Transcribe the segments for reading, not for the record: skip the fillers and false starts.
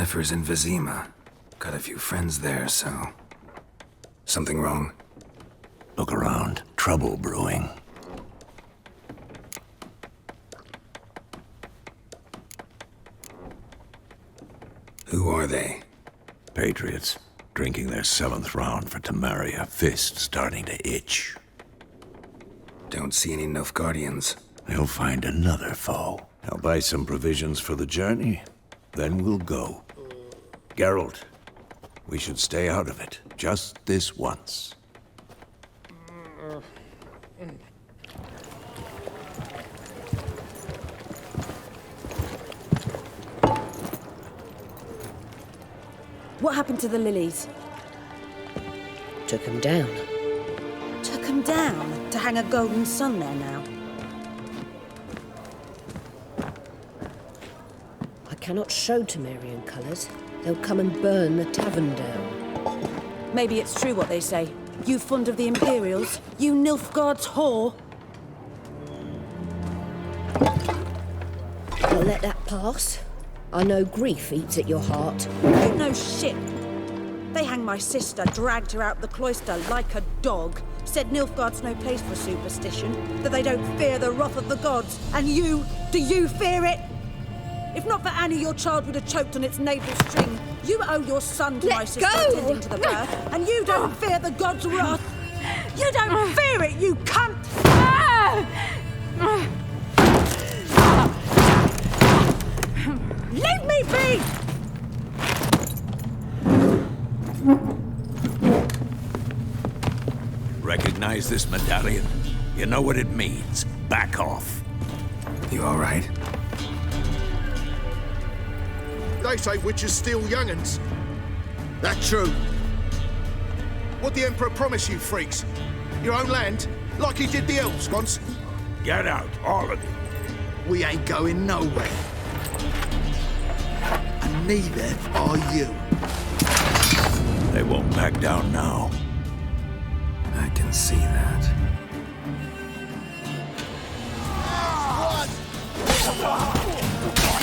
Yennefer's in Vizima. Got a few friends there, so... Something wrong? Look around. Trouble brewing. Who are they? Patriots. Drinking their 7th round for Temeria. Fist starting to itch. Don't see any Nilfgaardians. They'll find another foe. I'll buy some provisions for the journey. Then we'll go. Geralt, we should stay out of it. Just this once. What happened to the lilies? Took them down. Took them down? To hang a golden sun there now? I cannot show Temerian colours. They'll come and burn the tavern down. Maybe it's true what they say. You fond of the Imperials? You Nilfgaard's whore? I'll let that pass. I know grief eats at your heart. You know shit. They hanged my sister, dragged her out the cloister like a dog. Said Nilfgaard's no place for superstition, that they don't fear the wrath of the gods. And you, do you fear it? If not for Annie, your child would have choked on its navel string. You owe your son to my sister attending to the birth, and you don't fear the gods' wrath. You don't fear it, you cunt! Leave me be! Recognize this medallion? You know what it means. Back off. You all right? They say witches steal young'uns. That true? What'd the Emperor promise you, freaks? Your own land? Like he did the elves once? Get out, all of you. We ain't going nowhere. And neither are you. They won't back down now. I can see that.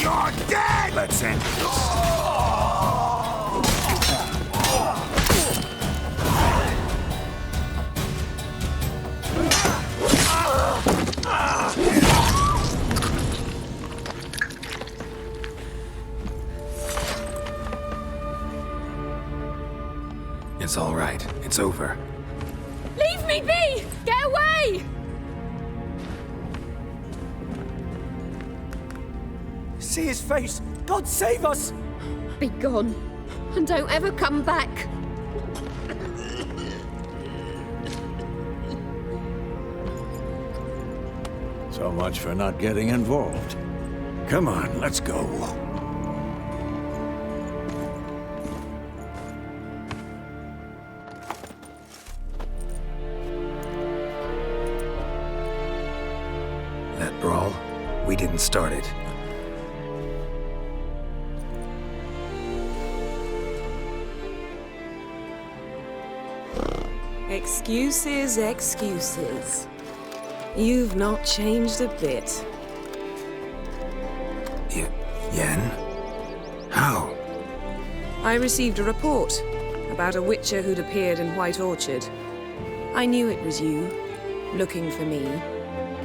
You're dead! Let's end this. It's all right. It's over. Leave me be! Get away! See his face! God save us! Be gone, and don't ever come back. So much for not getting involved. Come on, let's go. That brawl, we didn't start it. Excuses, excuses. You've not changed a bit. Yen? How? I received a report about a witcher who'd appeared in White Orchard. I knew it was you, looking for me.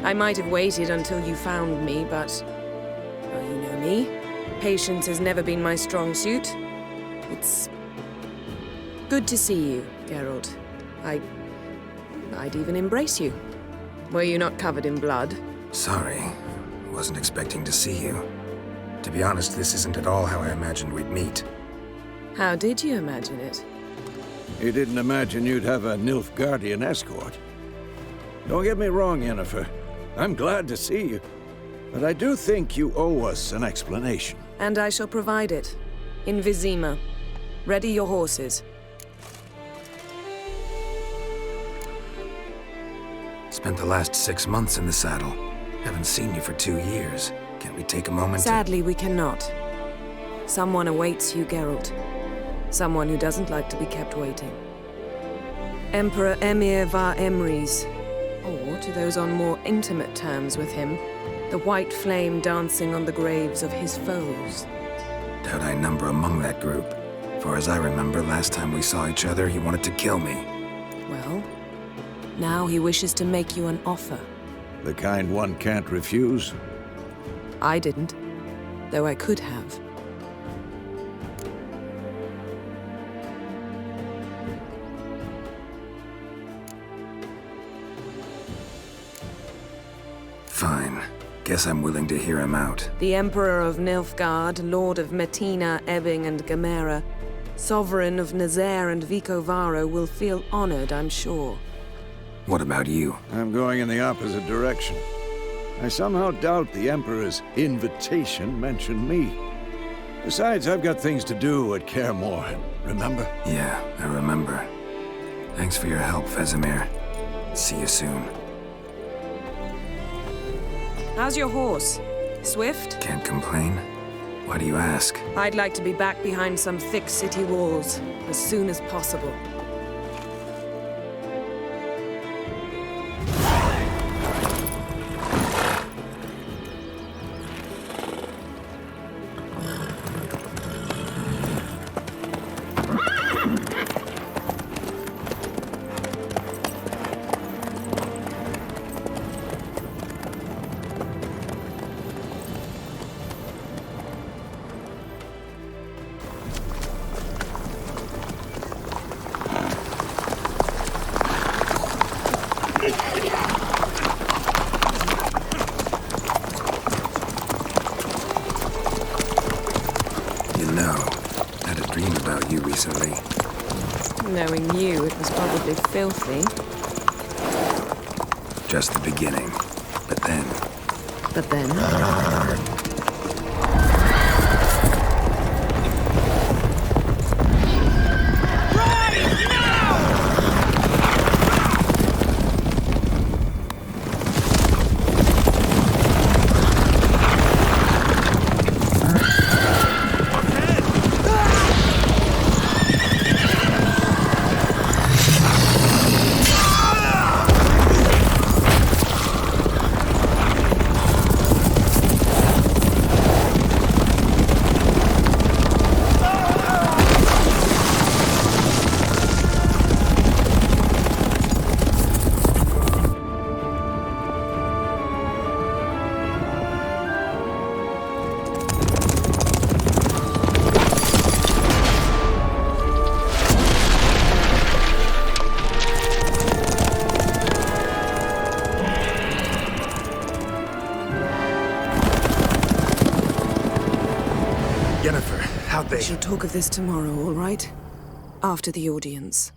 I might have waited until you found me, but... well, you know me. Patience has never been my strong suit. It's... good to see you, Geralt. I'd even embrace you. Were you not covered in blood? Sorry. Wasn't expecting to see you. To be honest, this isn't at all how I imagined we'd meet. How did you imagine it? You didn't imagine you'd have a Nilfgaardian escort. Don't get me wrong, Yennefer. I'm glad to see you. But I do think you owe us an explanation. And I shall provide it. In Vizima. Ready your horses. Spent the last 6 months in the saddle. Haven't seen you for 2 years. Can't we take a moment Sadly, we cannot. Someone awaits you, Geralt. Someone who doesn't like to be kept waiting. Emperor Emir var Emrys. Or, to those on more intimate terms with him, the white flame dancing on the graves of his foes. could I number among that group. For as I remember, last time we saw each other, he wanted to kill me. Well, now he wishes to make you an offer. The kind one can't refuse. I didn't, though I could have. Fine. Guess I'm willing to hear him out. The Emperor of Nilfgaard, Lord of Metina, Ebbing, and Gamera, Sovereign of Nazaire and Vicovaro will feel honored, I'm sure. What about you? I'm going in the opposite direction. I somehow doubt the Emperor's invitation mentioned me. Besides, I've got things to do at Kaer Morhen, remember? Yeah, I remember. Thanks for your help, Vesemir. See you soon. How's your horse? Swift? Can't complain. Why do you ask? I'd like to be back behind some thick city walls as soon as possible. Recently. Knowing you, it was probably filthy. Just the beginning. But then... But then? How'd they... We shall talk of this tomorrow, all right? After the audience.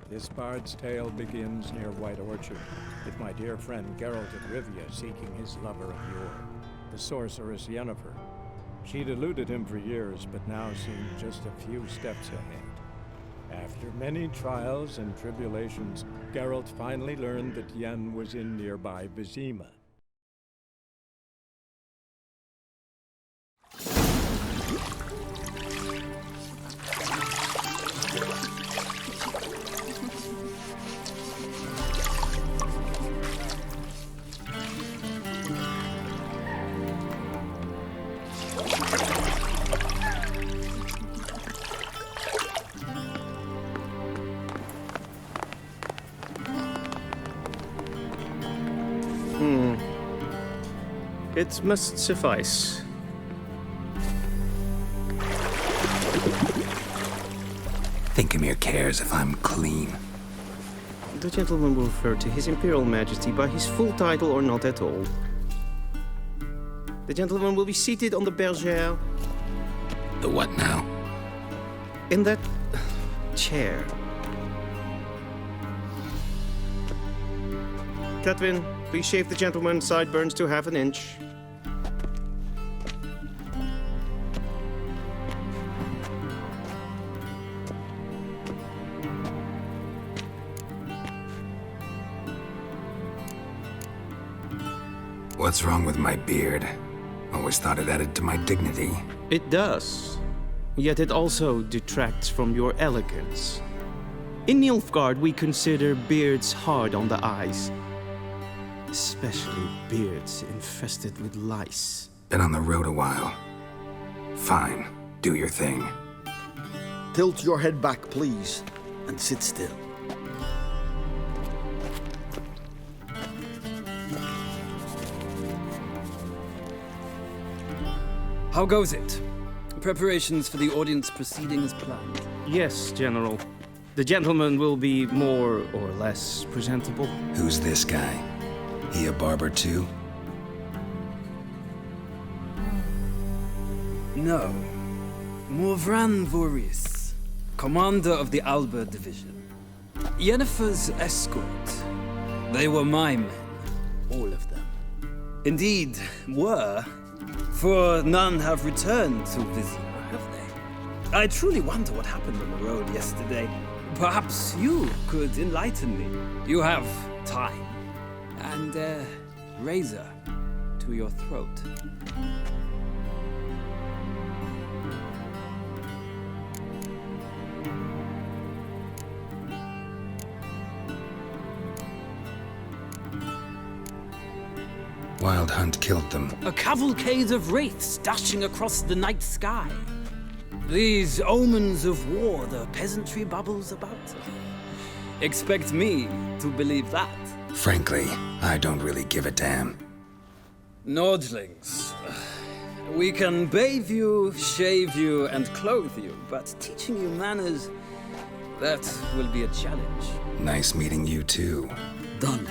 This bard's tale begins near White Orchard, with my dear friend Geralt of Rivia seeking his lover of yore, the sorceress Yennefer. She'd eluded him for years, but now seemed just a few steps ahead. After many trials and tribulations, Geralt finally learned that Yen was in nearby Vizima. It must suffice. Thinkamere cares if I'm clean. The gentleman will refer to His Imperial Majesty by his full title or not at all. The gentleman will be seated on the bergère. The what now? In that chair. Catwin, please shave the gentleman's sideburns to half an inch. What's wrong with my beard? Always thought it added to my dignity. It does. Yet it also detracts from your elegance. In Nilfgaard, we consider beards hard on the eyes. Especially beards infested with lice. Been on the road a while. Fine, do your thing. Tilt your head back, please, and sit still. How goes it? Preparations for the audience proceeding as planned? Yes, General. The gentleman will be more or less presentable. Who's this guy? He a barber too? No. Morvran Vorius, commander of the Alba Division. Yennefer's escort. They were my men, all of them. Indeed, were. For none have returned to Vizir, have they? I truly wonder what happened on the road yesterday. Perhaps you could enlighten me. You have time. And a razor to your throat. Wild Hunt killed them. A cavalcade of wraiths dashing across the night sky. These omens of war the peasantry bubbles about. Expect me to believe that. Frankly, I don't really give a damn. Nordlings. We can bathe you, shave you, and clothe you, but teaching you manners, that will be a challenge. Nice meeting you too. Done.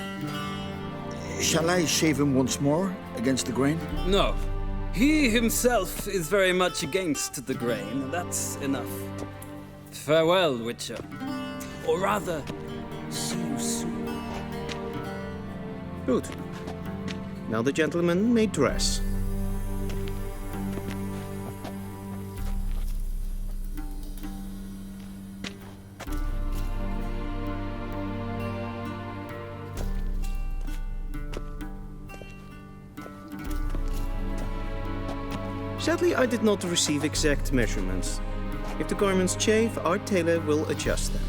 Shall I shave him once more, against the grain? No. He himself is very much against the grain. That's enough. Farewell, Witcher. Or rather, see you soon. Good. Now the gentleman may dress. Sadly, I did not receive exact measurements. If the garments chafe, our tailor will adjust them.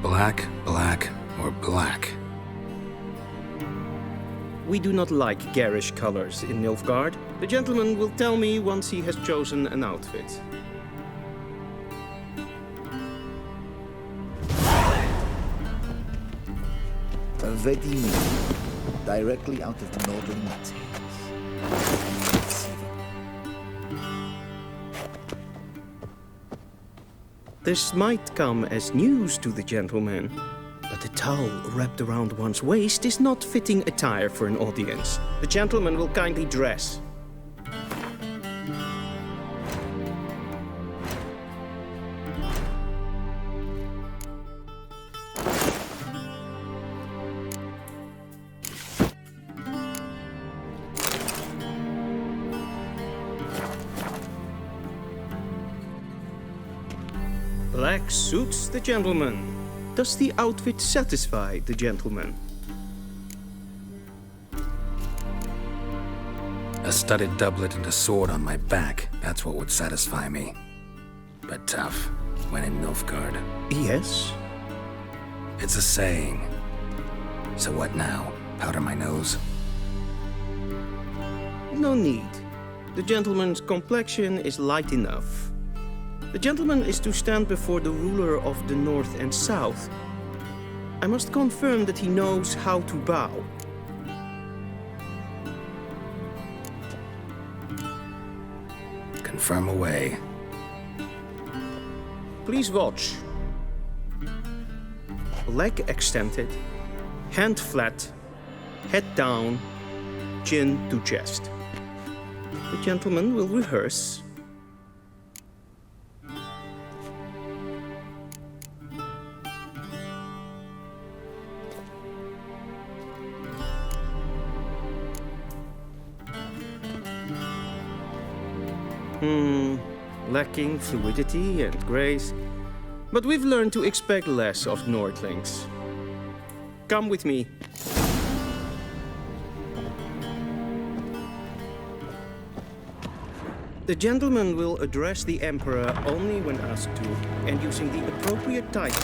Black, black, or black? We do not like garish colors in Nilfgaard. The gentleman will tell me once he has chosen an outfit. Vedimi, directly out of the northern mountains. This might come as news to the gentleman, but a towel wrapped around one's waist is not fitting attire for an audience. The gentleman will kindly dress. Black suits the gentleman. Does the outfit satisfy the gentleman? A studded doublet and a sword on my back, that's what would satisfy me. But tough, when in Nilfgaard. Yes? It's a saying. So what now? Powder my nose? No need. The gentleman's complexion is light enough. The gentleman is to stand before the ruler of the North and South. I must confirm that he knows how to bow. Confirm away. Please watch. Leg extended, hand flat, head down, chin to chest. The gentleman will rehearse. Lacking fluidity and grace. But we've learned to expect less of Nordlings. Come with me. The gentleman will address the Emperor only when asked to, and using the appropriate title.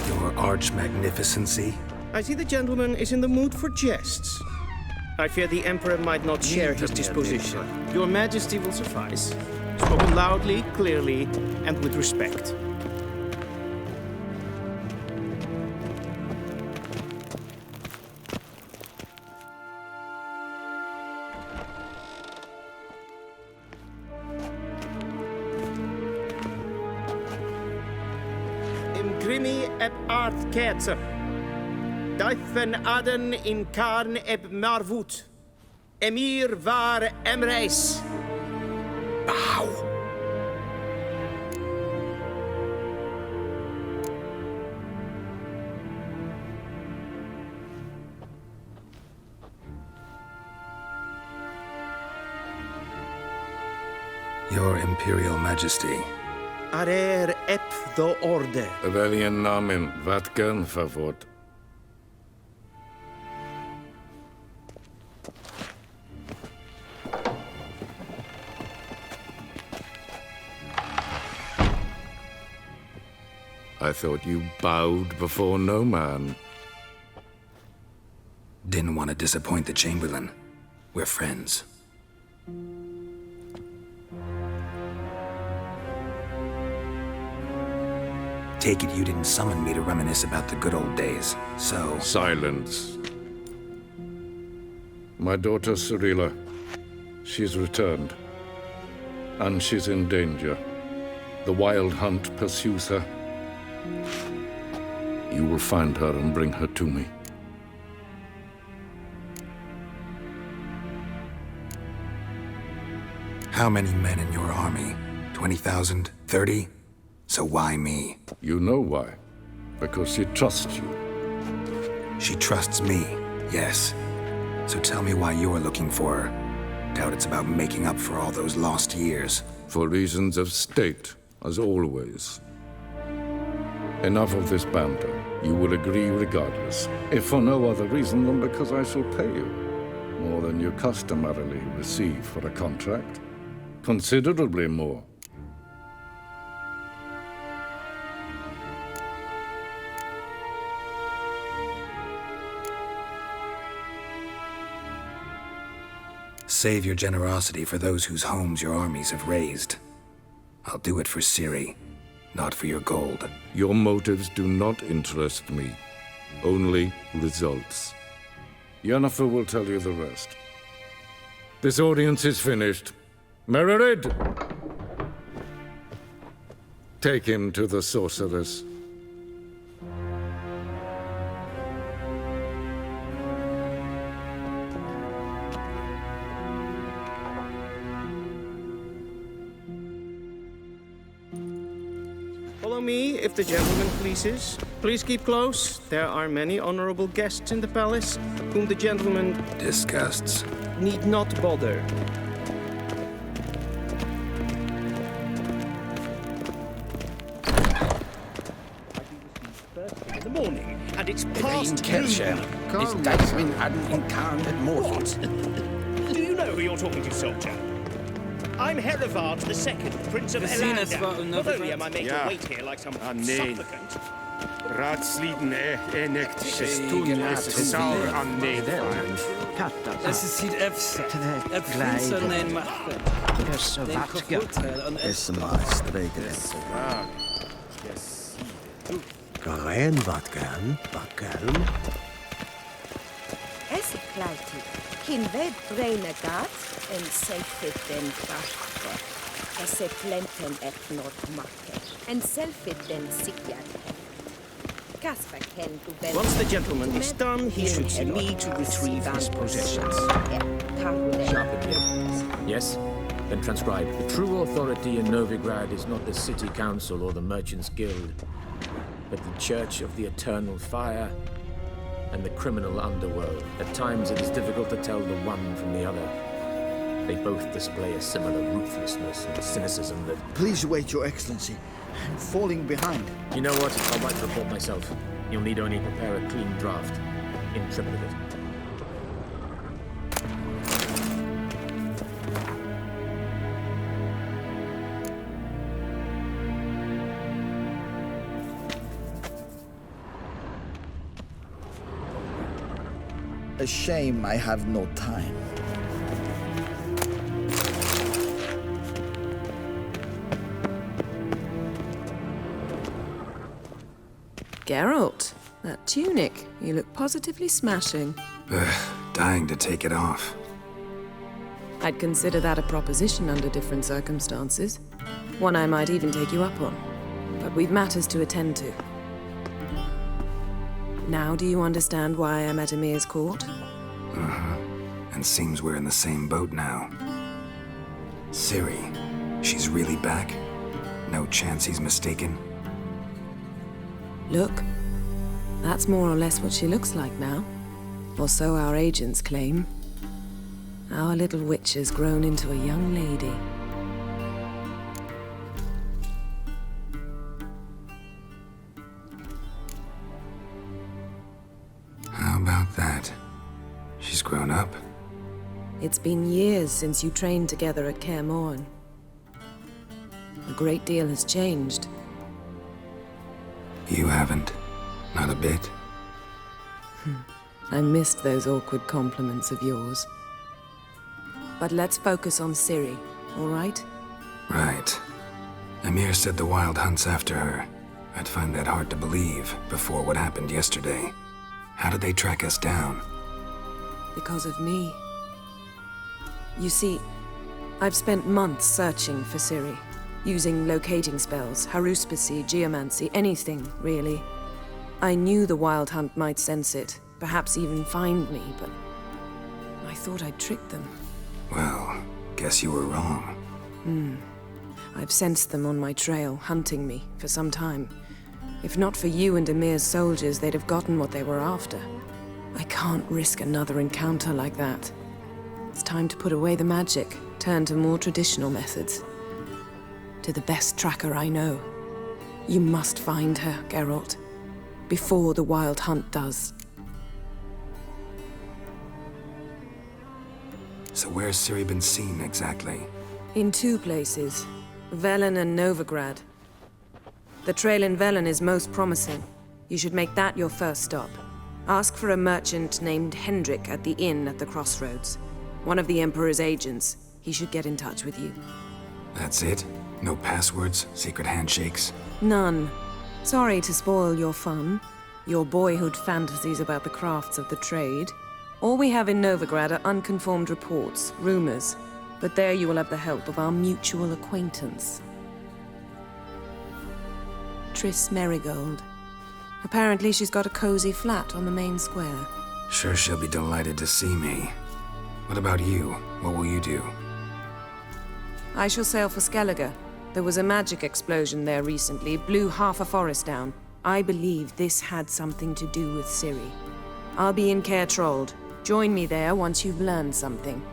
Your arch-magnificency? I see the gentleman is in the mood for jests. I fear the Emperor might not share his disposition. Your Majesty will suffice. Spoken loudly, clearly, and with respect. Imgrimi eb art ketzer. Duifen aden in karn eb marvoet. Emir var emreis. Bow! Your Imperial Majesty. Arer ep the orde. Weljen namen, wat gern verwoord. I thought you bowed before no man. Didn't want to disappoint the Chamberlain. We're friends. Take it you didn't summon me to reminisce about the good old days, so... Silence. My daughter Ciri, she's returned. And she's in danger. The Wild Hunt pursues her. You will find her and bring her to me. How many men in your army? 20,000? 30? So why me? You know why. Because she trusts you. She trusts me, yes. So tell me why you're looking for her. Doubt it's about making up for all those lost years. For reasons of state, as always. Enough of this banter. You will agree regardless. If for no other reason than because I shall pay you. More than you customarily receive for a contract. Considerably more. Save your generosity for those whose homes your armies have razed. I'll do it for Ciri, not for your gold. Your motives do not interest me. Only results. Yennefer will tell you the rest. This audience is finished. Mererid! Take him to the sorceress. Follow me, if the gentleman pleases. Please keep close. There are many honorable guests in the palace, whom the gentleman... disgusts. ...need not bother. In the morning, and it's past Kersham. Is Dagwin hadn't incarnate mortals. Do you know who you're talking to, soldier? I'm Herivard II, Prince of Elandar. Not only am I made to wait here like some supplicant... Raadsliden enekt gestun is sauer aan Nederland. Es ist hier efter. Finster nein machten. Dus wat is maar strijden. Geen wat kan, bakkelm. Es kleiti. Kin ved brene gat en selfit den bashkot. Esse plenten et not makke. En selfit den sikjad. Once the gentleman is done, he should see me to retrieve his possessions. Yes? Then transcribe. The true authority in Novigrad is not the city council or the merchants' guild, but the Church of the Eternal Fire and the criminal underworld. At times it is difficult to tell the one from the other. They both display a similar ruthlessness and cynicism that... Please wait, Your Excellency. I'm falling behind. You know what? I'll write the report myself. You'll need only prepare a clean draft. In triplicate. A shame I have no time. Geralt, that tunic. You look positively smashing. Dying to take it off. I'd consider that a proposition under different circumstances. One I might even take you up on. But we've matters to attend to. Now do you understand why I'm at Emir's court? Uh-huh. And seems we're in the same boat now. Ciri, she's really back? No chance he's mistaken? Look, that's more or less what she looks like now. Or so our agents claim. Our little witch has grown into a young lady. How about that? She's grown up? It's been years since you trained together at Kaer Morhen. A great deal has changed. You haven't. Not a bit. I missed those awkward compliments of yours. But let's focus on Ciri, all right? Right. Emir said the Wild Hunt's after her. I'd find that hard to believe before what happened yesterday. How did they track us down? Because of me. You see, I've spent months searching for Ciri. Using locating spells, haruspicy, geomancy, anything, really. I knew the Wild Hunt might sense it, perhaps even find me, but I thought I'd tricked them. Well, guess you were wrong. I've sensed them on my trail, hunting me, for some time. If not for you and Emir's soldiers, they'd have gotten what they were after. I can't risk another encounter like that. It's time to put away the magic, turn to more traditional methods. To the best tracker I know. You must find her, Geralt. Before the Wild Hunt does. So where's Ciri been seen exactly? In 2 places. Velen and Novigrad. The trail in Velen is most promising. You should make that your first stop. Ask for a merchant named Hendrik at the inn at the crossroads. One of the Emperor's agents. He should get in touch with you. That's it? No passwords? Secret handshakes? None. Sorry to spoil your fun. Your boyhood fantasies about the crafts of the trade. All we have in Novigrad are unconfirmed reports, rumors. But there you will have the help of our mutual acquaintance. Triss Merigold. Apparently she's got a cozy flat on the main square. Sure she'll be delighted to see me. What about you? What will you do? I shall sail for Skellige. There was a magic explosion there recently, blew half a forest down. I believe this had something to do with Ciri. I'll be in Caer Trold. Join me there once you've learned something.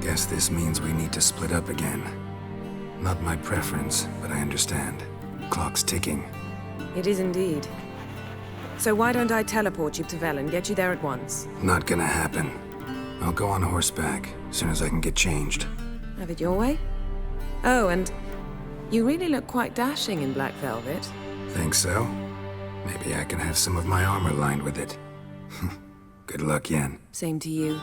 Guess this means we need to split up again. Not my preference, but I understand. Clock's ticking. It is indeed. So why don't I teleport you to Velen, get you there at once? Not gonna happen. I'll go on horseback, as soon as I can get changed. Have it your way? Oh, and you really look quite dashing in black velvet. Think so? Maybe I can have some of my armor lined with it. Good luck, Yen. Same to you.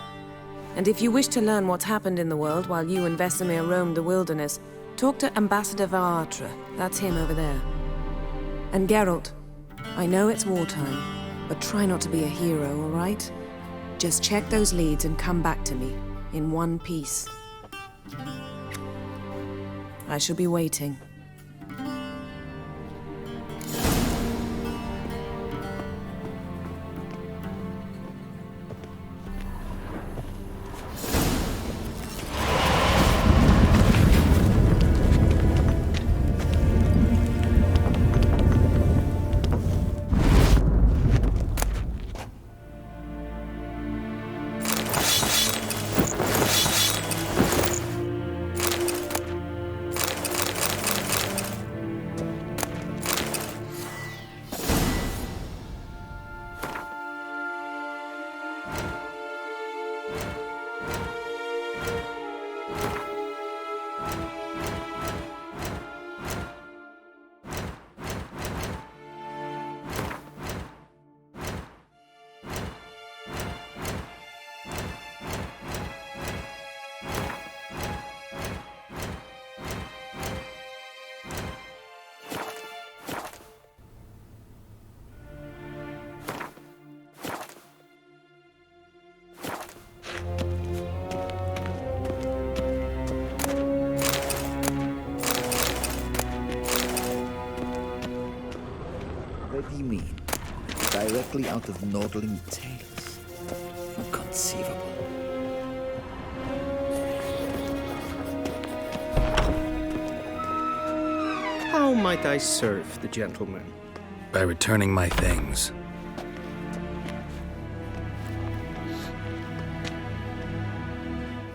And if you wish to learn what's happened in the world while you and Vesemir roamed the wilderness, talk to Ambassador Varatra. That's him over there. And Geralt, I know it's wartime, but try not to be a hero, all right? Just check those leads and come back to me, in one piece. I shall be waiting. What do you mean? Directly out of Nordling tales. Inconceivable. How might I serve the gentleman? By returning my things.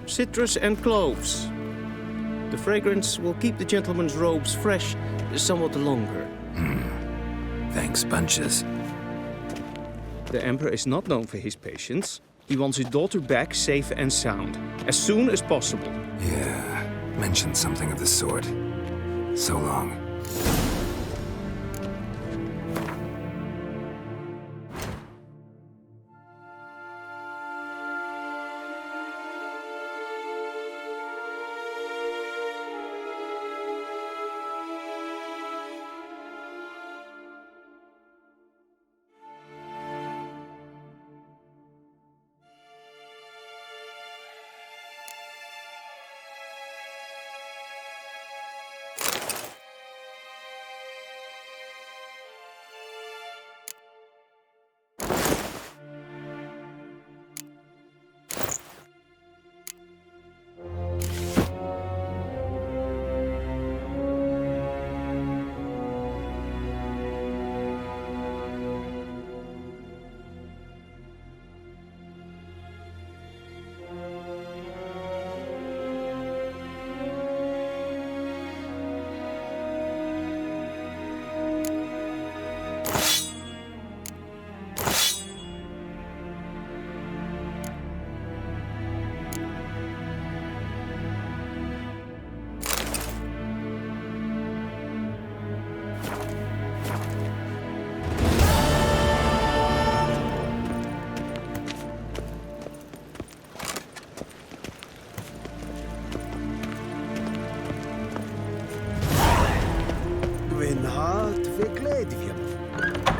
Citrus and cloves. The fragrance will keep the gentleman's robes fresh somewhat longer. Thanks, bunches. The Emperor is not known for his patience. He wants his daughter back safe and sound, as soon as possible. Yeah, mentioned something of the sort. So long.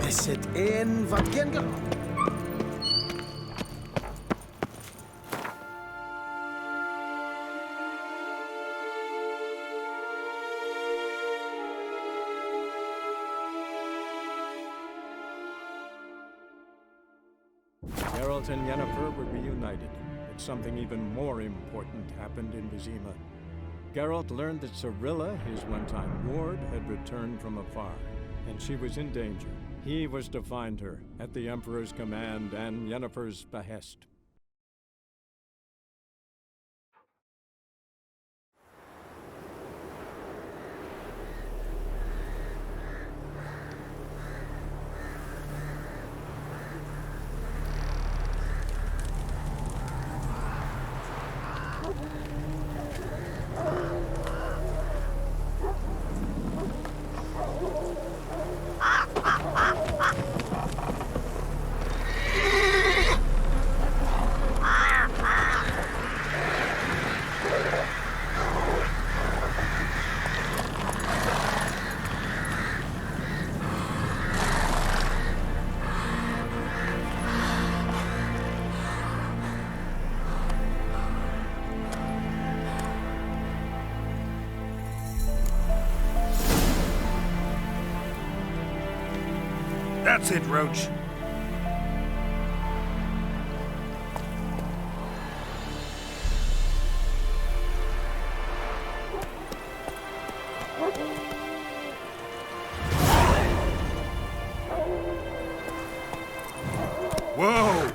Is het een wat kinderen? Geralt and Yennefer were reunited, but something even more important happened in Vizima. Geralt learned that Cirilla, his one-time ward, had returned from afar, and she was in danger. He was to find her, at the Emperor's command and Yennefer's behest. That's it, Roach. Whoa!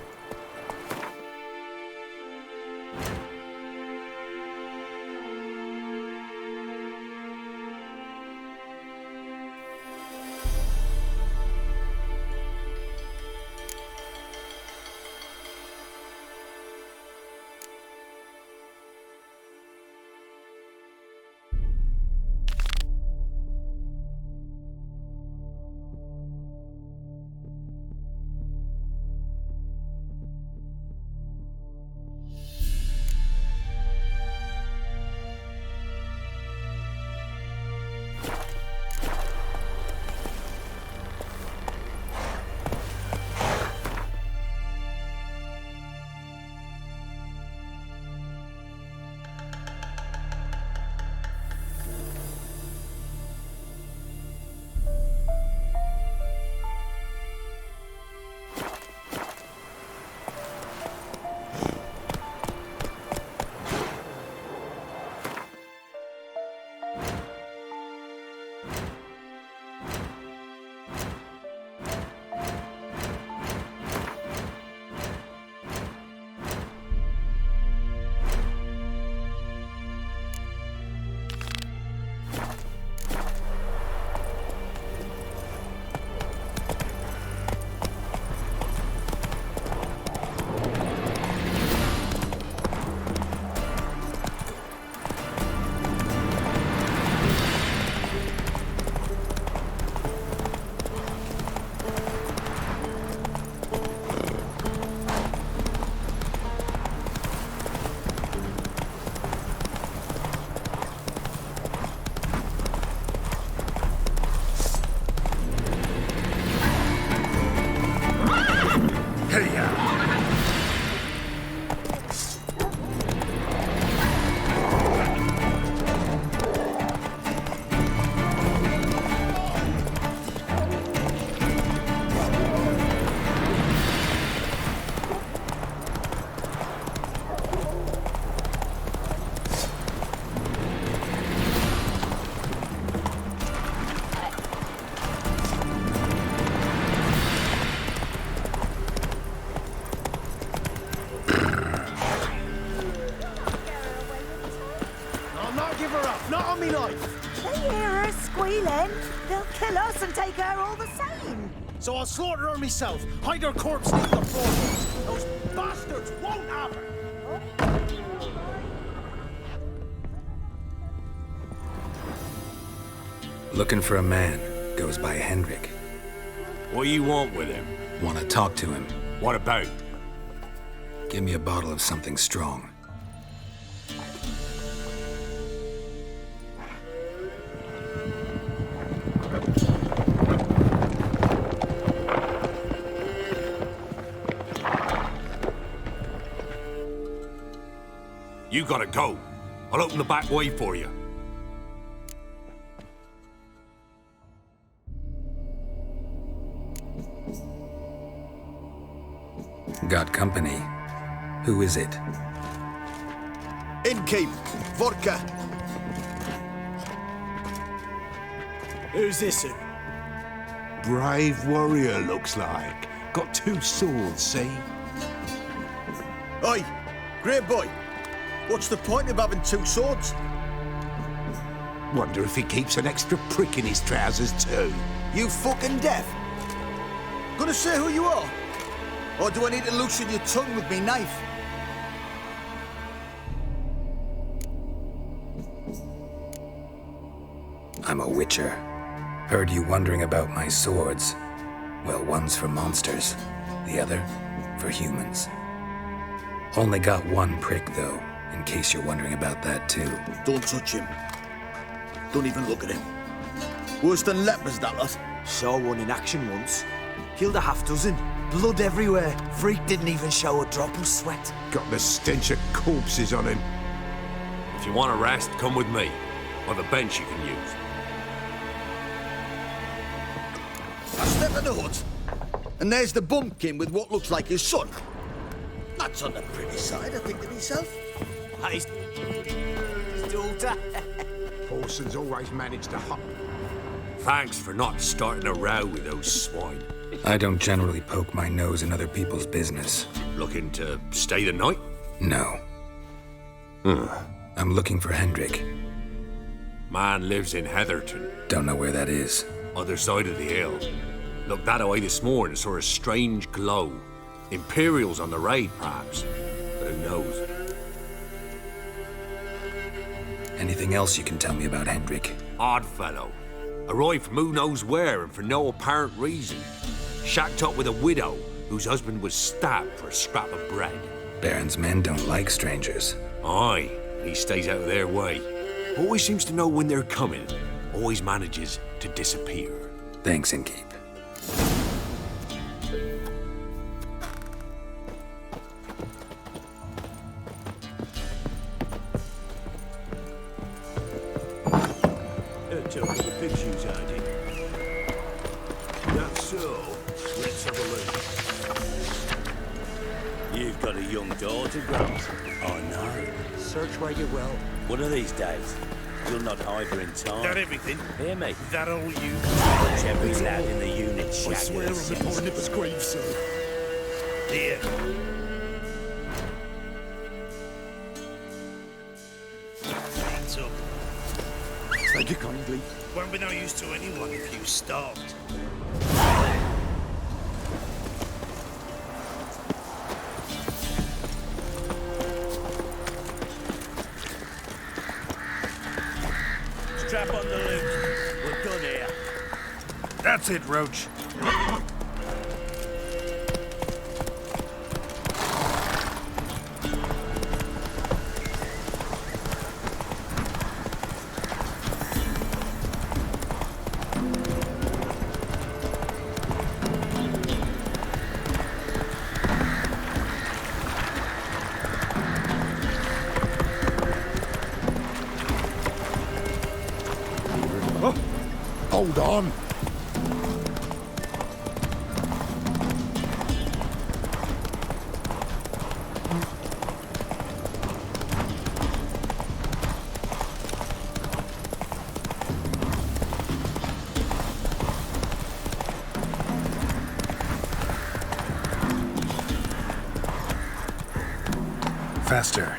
kill us and take her all the same. So I'll slaughter her myself, hide her corpse near the floor. Those bastards won't have her! Looking for a man. Goes by Hendrik. What do you want with him? Want to talk to him. What about? Give me a bottle of something strong. You gotta go. I'll open the back way for you. Got company. Who is it? Innkeep, vodka. Who's this? Brave warrior, looks like. Got 2 swords, see? Oi, great boy. What's the point of having 2 swords? Wonder if he keeps an extra prick in his trousers too. You fucking deaf? Gonna say who you are? Or do I need to loosen your tongue with me knife? I'm a witcher. Heard you wondering about my swords. Well, one's for monsters, the other for humans. Only got 1 prick, though, in case you're wondering about that, too. Don't touch him. Don't even look at him. Worse than lepers, that lot. Saw one in action once. Killed a half-dozen. Blood everywhere. Freak didn't even show a drop of sweat. Got the stench of corpses on him. If you want a rest, come with me. Or the bench you can use. I step in the hut, and there's the bumpkin with what looks like his son. That's on the pretty side, I think to myself. His daughter. Parsons always managed to hop. Thanks for not starting a row with those swine. I don't generally poke my nose in other people's business. Looking to stay the night? No. I'm looking for Hendrik. Man lives in Heatherton. Don't know where that is. Other side of the hill. Looked that away this morning, saw a strange glow. Imperials on the raid, perhaps. But who knows? Anything else you can tell me about Hendrik? Odd fellow. Arrived from who knows where and for no apparent reason. Shacked up with a widow whose husband was stabbed for a scrap of bread. Baron's men don't like strangers. Aye, he stays out of their way. Always seems to know when they're coming. Always manages to disappear. Thanks, Innkeep. Tell me the big shoes I did. That's so. Let's have a look. You've got a young daughter, Grant. I know. Search where you will. One of these days, you'll not hide her in time. That everything? Hear me? That all you? Watch every lad in the unit I shag swear on the poor nipper's grave, sir. Here. Hands up. Thank you kindly. Won't be no use to anyone if you starved. Strap on the loot. We're done here. That's it, Roach. Hold on. Faster.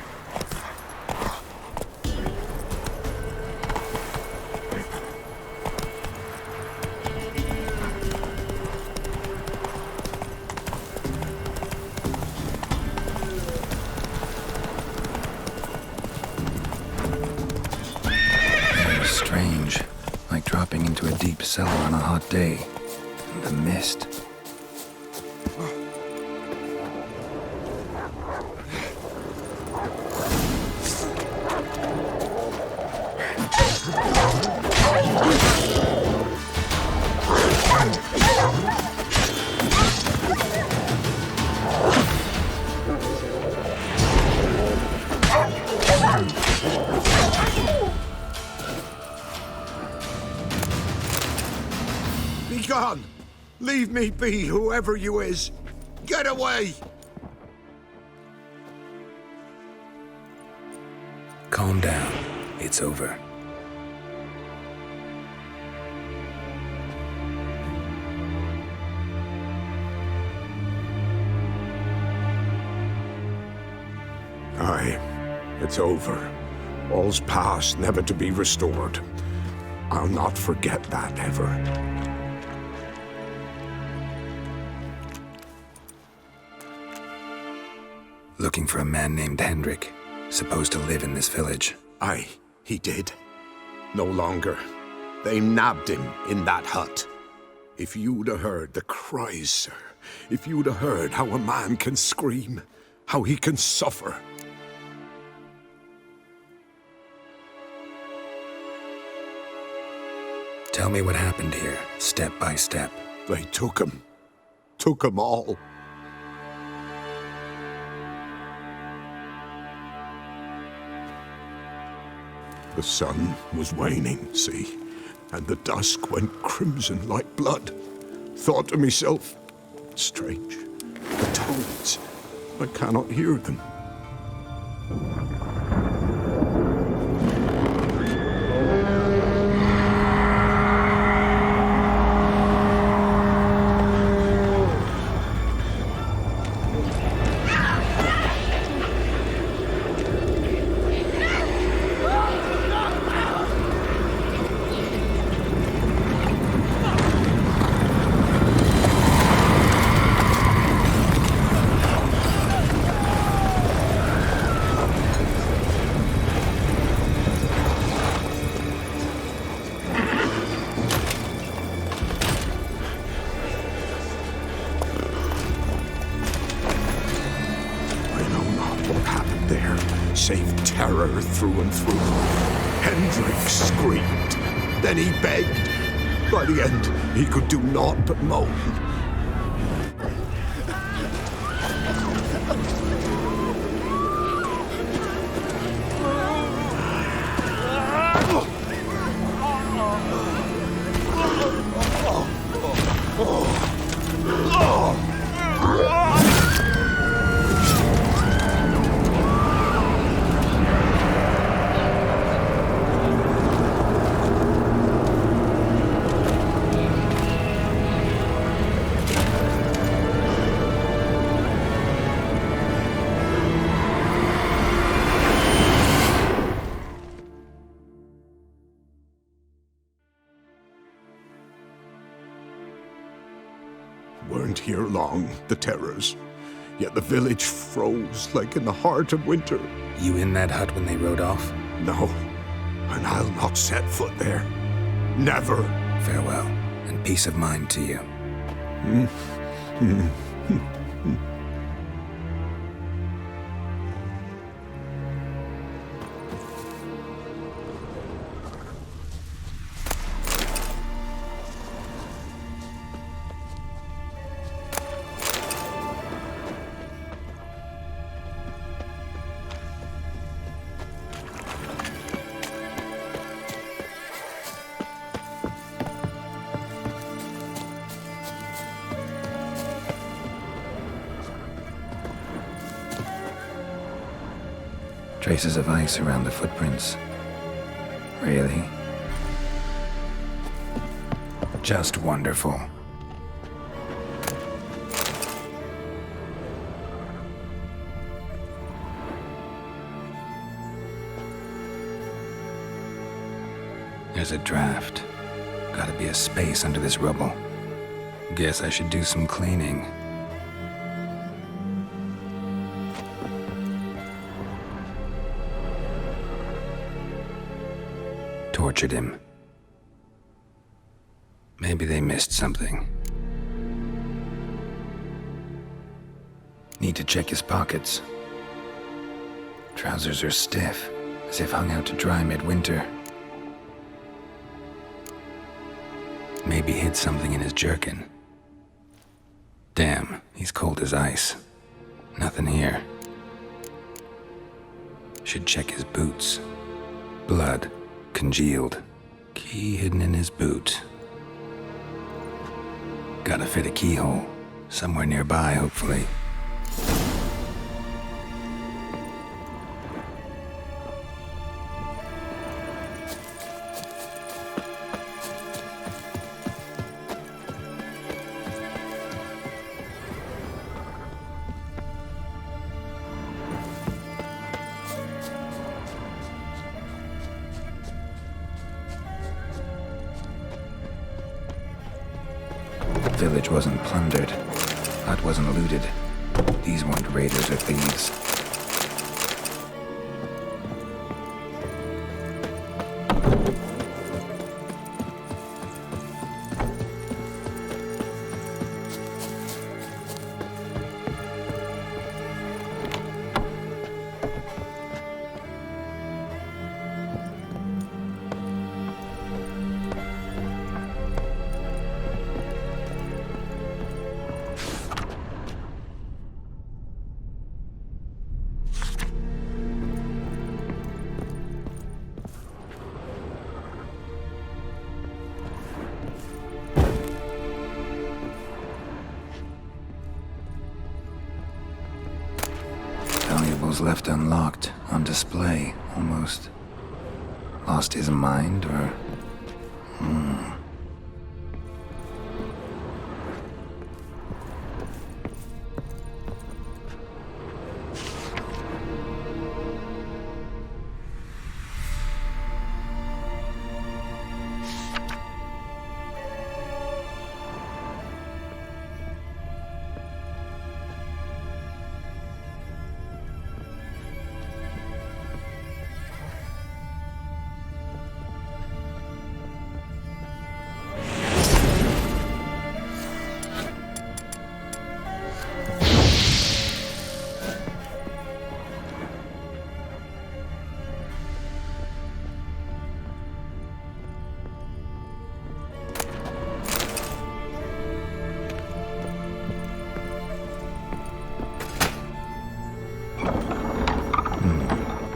like dropping into a deep cellar on a hot day. And the mist. Be gone! Leave me be, whoever you is! Get away! Calm down. It's over. Aye, it's over. All's past, never to be restored. I'll not forget that ever. Looking for a man named Hendrik, supposed to live in this village. Aye, he did. No longer. They nabbed him in that hut. If you'd have heard the cries, sir, if you'd have heard how a man can scream, how he can suffer. Tell me what happened here, step by step. They took him. Took him all. The sun was waning, see, and the dusk went crimson like blood. Thought to myself, strange, the toads, I cannot hear them. Save terror through and through. Hendrik screamed. Then he begged. By the end, he could do naught but moan. Weren't here long, the terrors. Yet the village froze like in the heart of winter. You in that hut when they rode off? No, and I'll not set foot there. Never. Farewell, and peace of mind to you. Traces of ice around the footprints. Really? Just wonderful. There's a draft. Gotta be a space under this rubble. Guess I should do some cleaning. Tortured him. Maybe they missed something. Need to check his pockets. Trousers are stiff, as if hung out to dry midwinter. Maybe hid something in his jerkin. Damn, he's cold as ice. Nothing here. Should check his boots. Blood, congealed. Key hidden in his boot. Gotta fit a keyhole. Somewhere nearby, hopefully. The village wasn't plundered. Hut wasn't looted. These weren't raiders or thieves. Valuables left unlocked, on display, almost. Lost his mind, or...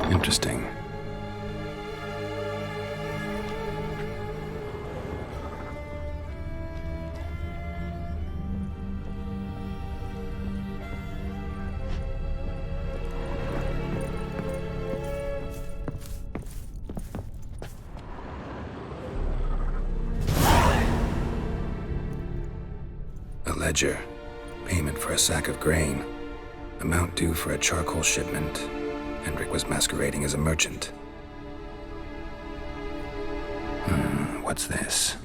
Interesting. A ledger. Payment for a sack of grain. Amount due for a charcoal shipment. Hendrik was masquerading as a merchant. What's this?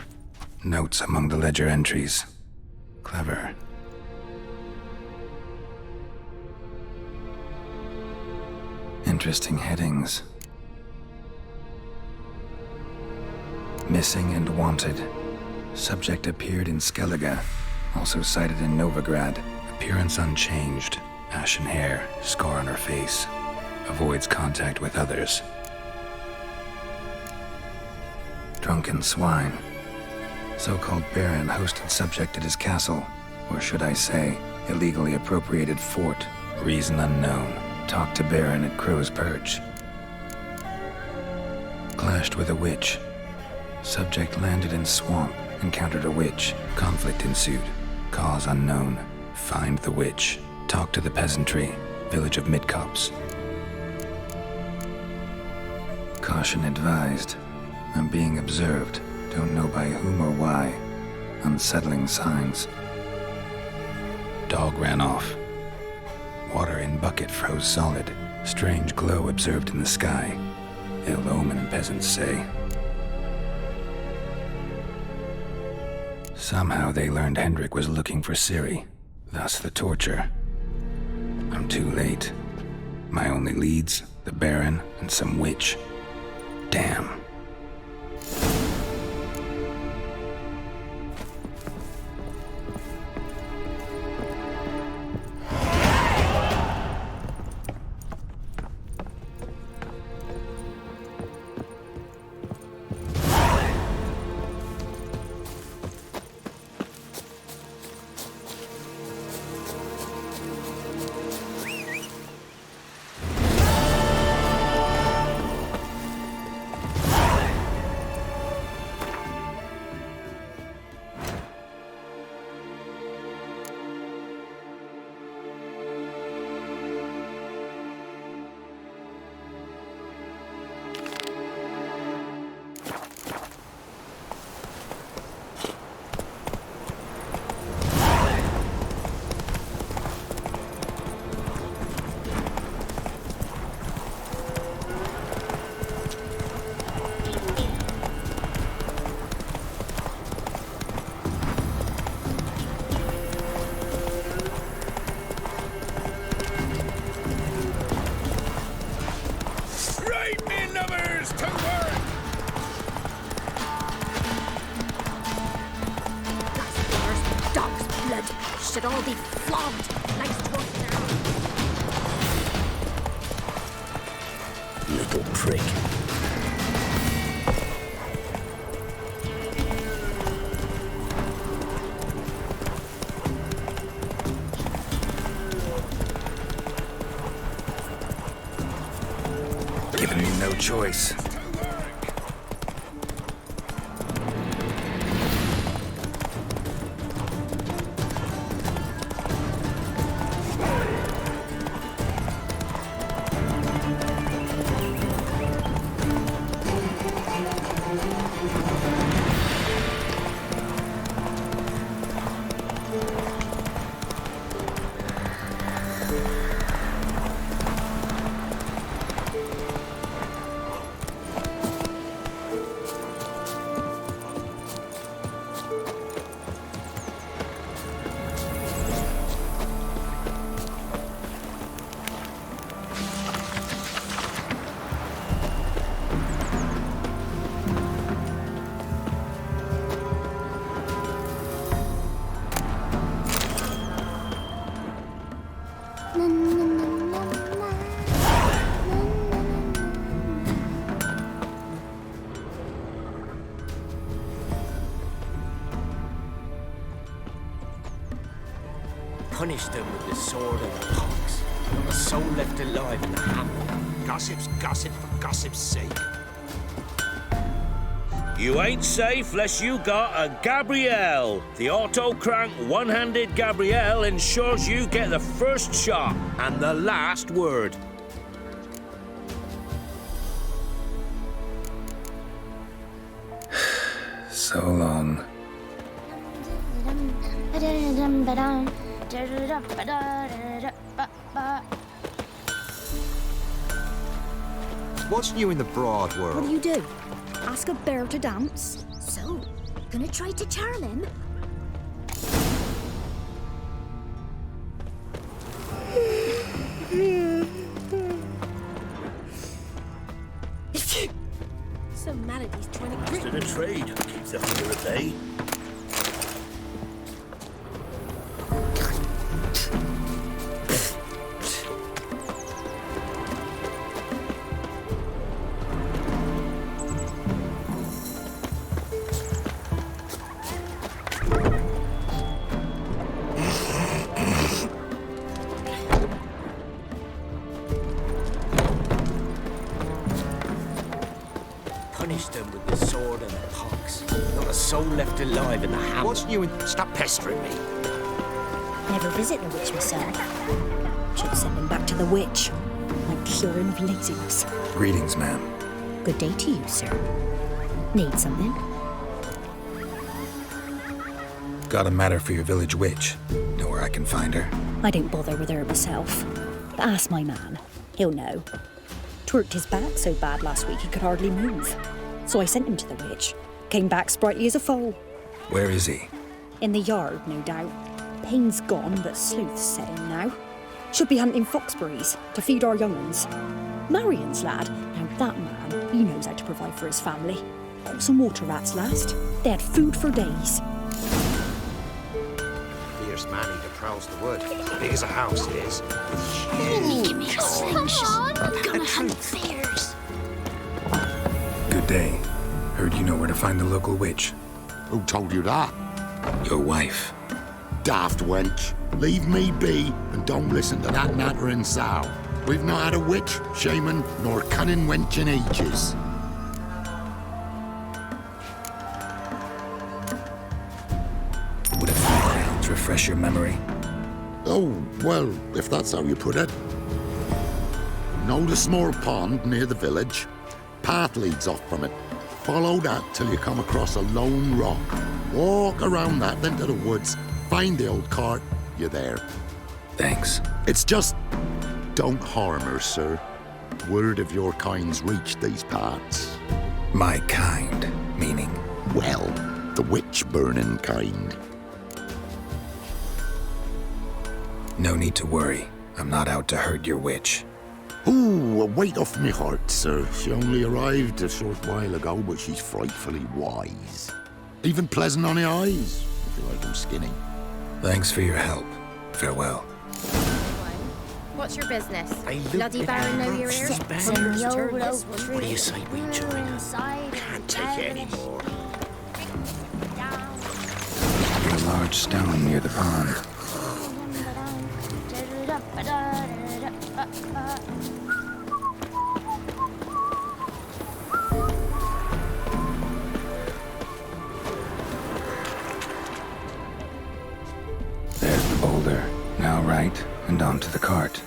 Notes among the ledger entries. Clever. Interesting headings. Missing and wanted. Subject appeared in Skellige. Also cited in Novigrad. Appearance unchanged. Ashen hair. Scar on her face. Avoids contact with others. Drunken swine. So-called baron hosted subject at his castle, or should I say, illegally appropriated fort. Reason unknown. Talked to baron at Crow's Perch. Clashed with a witch. Subject landed in swamp, encountered a witch. Conflict ensued. Cause unknown. Find the witch. Talk to the peasantry. Village of Midcopse. Caution advised. I'm being observed. Don't know by whom or why. Unsettling signs. Dog ran off. Water in bucket froze solid. Strange glow observed in the sky. Ill omen, peasants say. Somehow they learned Hendrik was looking for Ciri. Thus the torture. I'm too late. My only leads, the Baron and some witch. Damn. blood should all be flogged like torture. Little prick. Giving me no choice. Punish them with the sword and the pox. Not a soul left alive in the hamlet. Gossip's gossip for gossip's sake. You ain't safe less you got a Gabrielle. The auto-crank one-handed Gabrielle ensures you get the first shot and the last word. So long. What's new in the broad world? What do you do? Ask a bear to dance? So, gonna try to charm him? Some maladies trying to grip Master of trade keeps the hunger at bay. Punish them with the sword and the pox. Not a soul left alive in the hamlet. What's new in... Stop pestering me. Never visit the witch myself. Should send him back to the witch. Might cure him of laziness. Greetings, ma'am. Good day to you, sir. Need something? Got a matter for your village witch. Know where I can find her? I don't bother with her myself. But ask my man. He'll know. Twerked his back so bad last week he could hardly move. So I sent him to the witch. Came back sprightly as a foal. Where is he? In the yard, no doubt. Pain's gone, but sleuth's set in now. Should be hunting foxberries to feed our young uns. Marion's lad. Now that man, he knows how to provide for his family. Caught some water rats last. They had food for days. Fierce man who prowls the wood. Big as a house it is. Give me a slingshot. I'm gonna hunt bears. Good day. Heard you know where to find the local witch. Who told you that? Your wife. Daft wench. Leave me be and don't listen to that nattering sow. We've not had a witch, shaman, nor cunning wench in ages. Would a few crowns refresh your memory? Oh, well, if that's how you put it. Know the small pond near the village? Path leads off from it. Follow that till you come across a lone rock. Walk around that, then to the woods. Find the old cart. You're there. Thanks. It's just... don't harm her, sir. Word of your kind's reached these parts. My kind, meaning? Well, the witch-burning kind. No need to worry. I'm not out to hurt your witch. Ooh, a weight off me heart, sir. She only arrived a short while ago, but she's frightfully wise. Even pleasant on the eyes, if you like them skinny. Thanks for your help. Farewell. What's your business? Bloody Baron know your ears? What do you say we join us? Can't take it anymore. A large stone near the pond. There's the boulder. Now right, and onto the cart.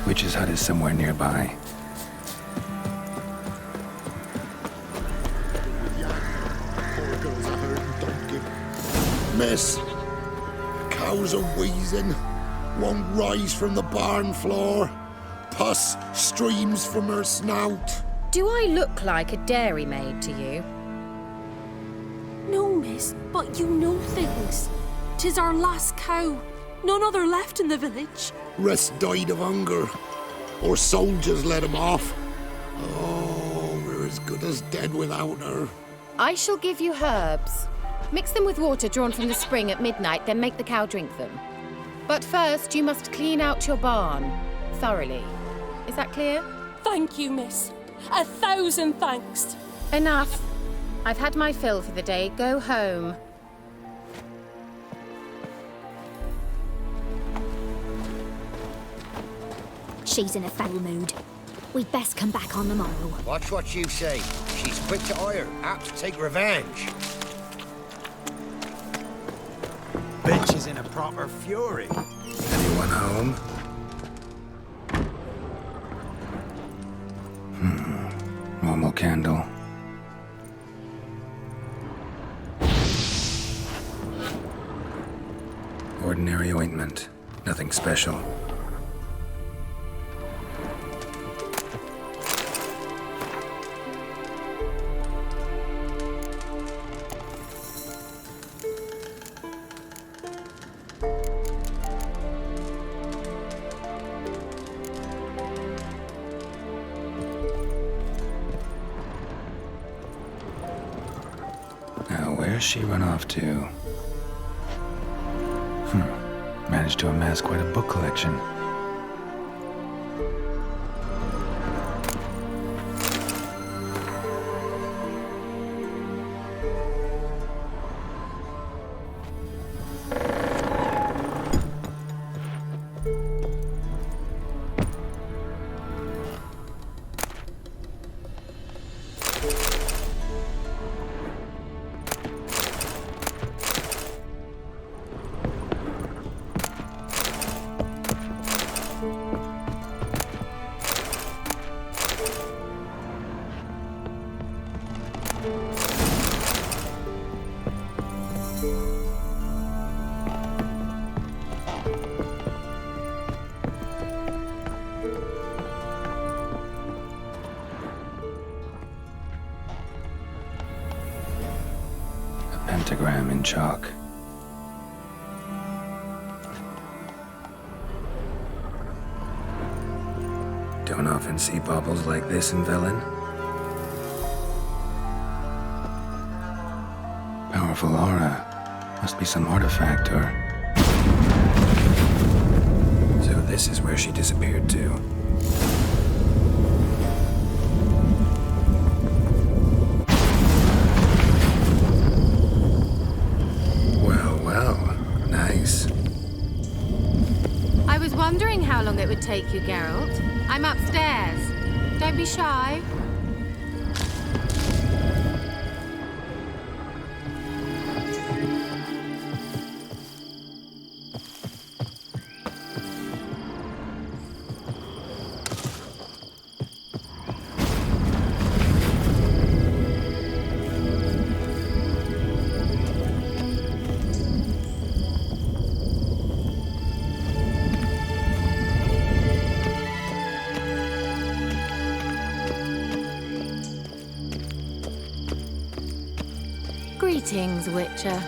Witch's hut is somewhere nearby. Miss, cows are wheezing, won't rise from the barn floor. Pus streams from her snout. Do I look like a dairymaid to you? No, miss, but you know things. 'Tis our last cow. None other left in the village. Rest died of hunger, or soldiers let him off. Oh, we're as good as dead without her. I shall give you herbs. Mix them with water drawn from the spring at midnight, then make the cow drink them. But first, you must clean out your barn thoroughly. Is that clear? Thank you, miss. 1,000 thanks. Enough. I've had my fill for the day. Go home. She's in a foul mood. We'd best come back on the morrow. Watch what you say. She's quick to ire, apt to take revenge. Bitch is in a proper fury. Anyone home? Normal candle. Ordinary ointment. Nothing special. Where's she run off to? Managed to amass quite a book collection. Pentagram in chalk. Don't often see baubles like this in Velen. Powerful aura. Must be some artifact or... So this is where she disappeared to. Nice. I was wondering how long it would take you, Geralt. I'm upstairs. Don't be shy. Greetings, Witcher.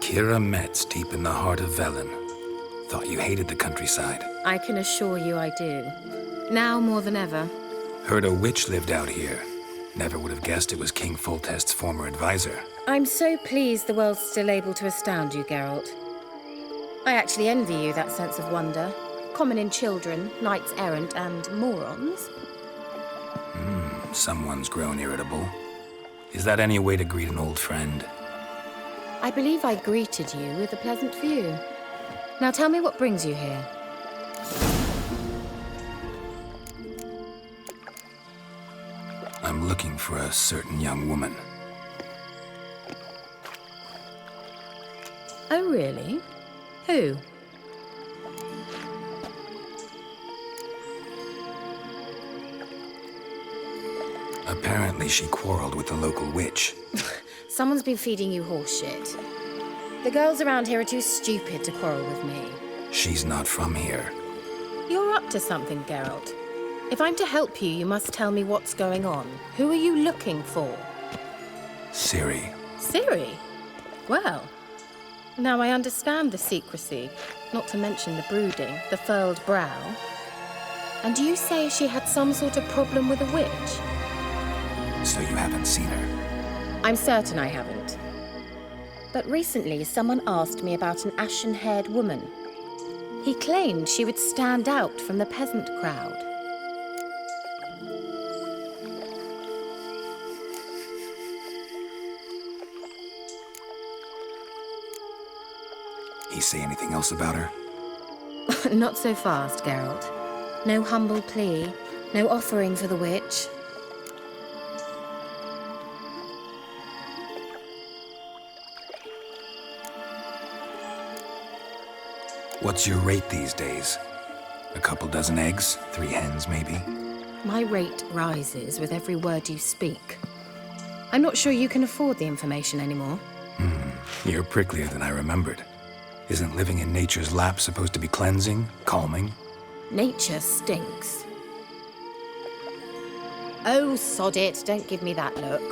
Kira Metz, deep in the heart of Velen. Thought you hated the countryside. I can assure you I do. Now more than ever. Heard a witch lived out here. Never would have guessed it was King Foltest's former advisor. I'm so pleased the world's still able to astound you, Geralt. I actually envy you that sense of wonder. Common in children, knights errant, and morons. Someone's grown irritable. Is that any way to greet an old friend? I believe I greeted you with a pleasant view. Now tell me what brings you here. I'm looking for a certain young woman. Oh, really? Who? Apparently she quarreled with the local witch. Someone's been feeding you horseshit. The girls around here are too stupid to quarrel with me. She's not from here. You're up to something, Geralt. If I'm to help you, you must tell me what's going on. Who are you looking for? Ciri. Ciri? Well, now I understand the secrecy, not to mention the brooding, the furled brow. And you say she had some sort of problem with a witch? So you haven't seen her? I'm certain I haven't. But recently, someone asked me about an ashen-haired woman. He claimed she would stand out from the peasant crowd. He say anything else about her? Not so fast, Geralt. No humble plea, no offering for the witch. What's your rate these days? A couple dozen eggs? 3 hens, maybe? My rate rises with every word you speak. I'm not sure you can afford the information anymore. You're pricklier than I remembered. Isn't living in nature's lap supposed to be cleansing, calming? Nature stinks. Oh, sod it, don't give me that look.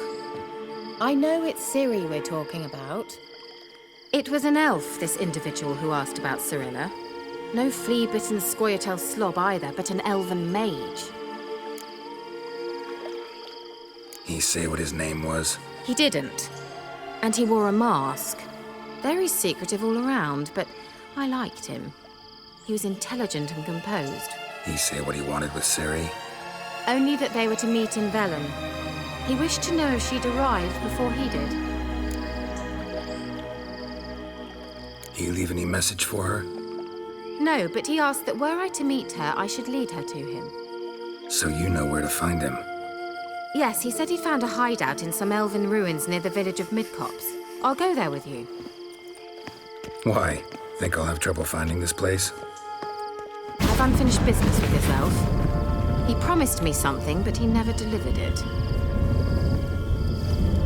I know it's Ciri we're talking about. It was an elf, this individual who asked about Cirilla. No flea-bitten Scoia'tael slob either, but an elven mage. He say what his name was? He didn't. And he wore a mask. Very secretive all around, but I liked him. He was intelligent and composed. He say what he wanted with Ciri? Only that they were to meet in Velen. He wished to know if she'd arrived before he did. He leave any message for her? No, but he asked that were I to meet her, I should lead her to him. So you know where to find him? Yes, he said he found a hideout in some elven ruins near the village of Midcopse. I'll go there with you. Why? Think I'll have trouble finding this place? I've unfinished business with this elf. He promised me something, but he never delivered it.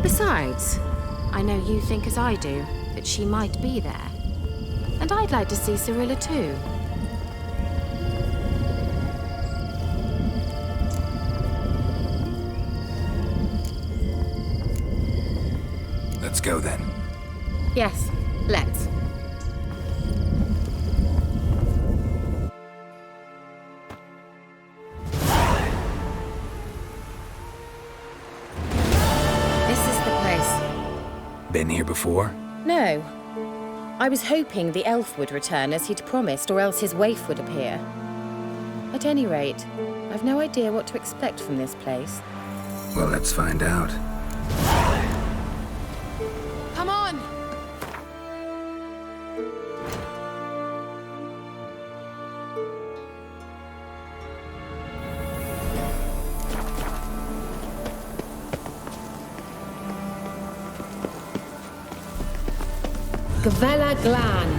Besides, I know you think as I do, that she might be there. And I'd like to see Cirilla too. Let's go then. Yes, let's. This is the place. Been here before? No. I was hoping the elf would return as he'd promised, or else his waif would appear. At any rate, I've no idea what to expect from this place. Well, let's find out. Come on! Gavella Glan.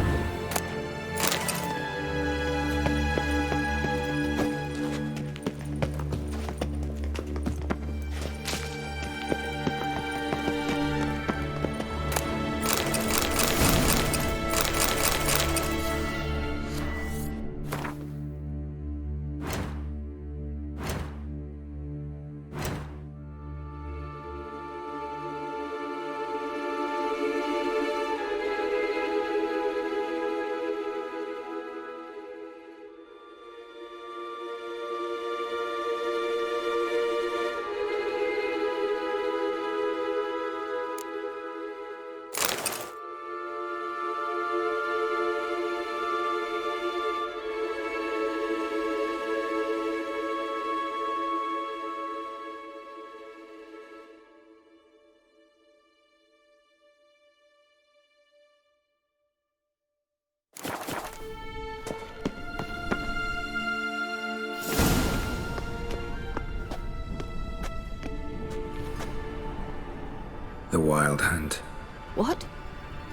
The Wild Hunt. What?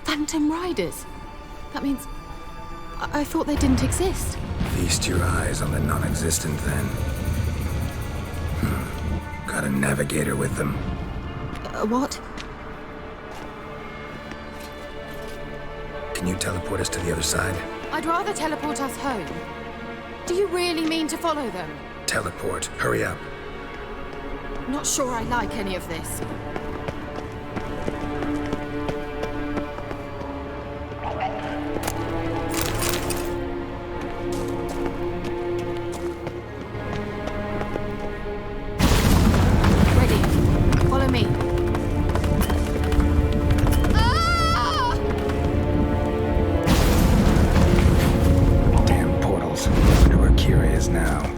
Phantom Riders? That means... I thought they didn't exist. Feast your eyes on the non-existent then. Got a navigator with them. What? Can you teleport us to the other side? I'd rather teleport us home. Do you really mean to follow them? Teleport. Hurry up. Not sure I like any of this. Ready. Follow me. Damn portals. Wonder where Ciri is now.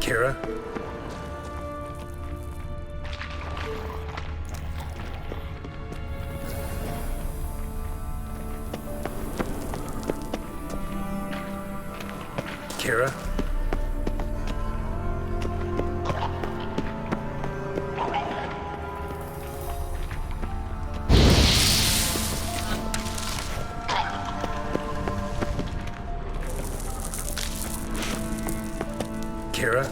Kira? Kira? Kira?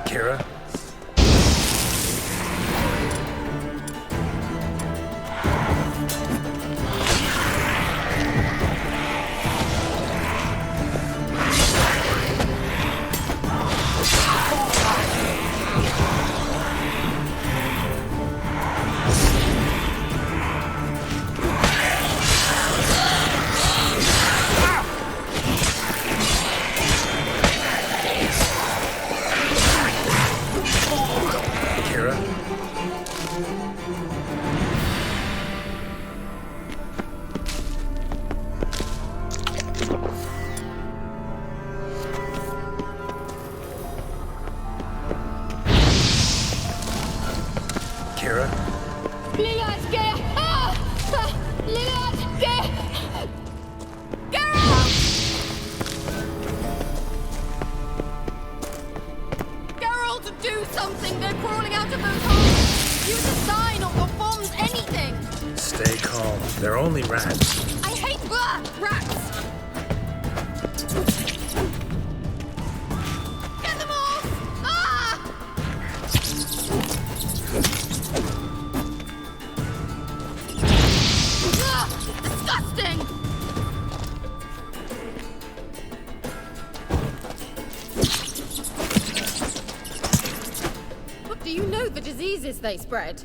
Kira? Kira? Lillard, get! Ah! Lillard, get! Geralt! Geralt, do something! They're crawling out of those holes! Use a sign or bombs, anything! Stay calm. They're only rats. I hate rats! Get them off! Ah! Disgusting! Do you know the diseases they spread?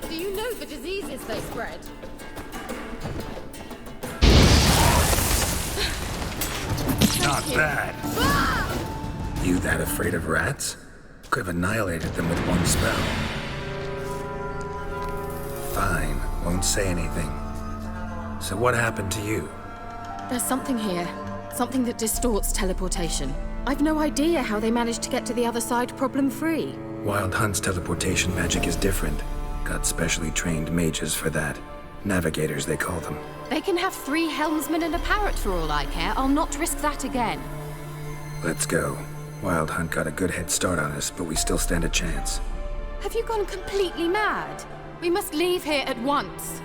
Do you know the diseases they spread? Not bad. You that afraid of rats? Could have annihilated them with one spell. Fine, won't say anything. So what happened to you? There's something here. Something that distorts teleportation. I've no idea how they managed to get to the other side problem-free. Wild Hunt's teleportation magic is different. Got specially trained mages for that. Navigators, they call them. They can have 3 helmsmen and a parrot for all I care. I'll not risk that again. Let's go. Wild Hunt got a good head start on us, but we still stand a chance. Have you gone completely mad? We must leave here at once.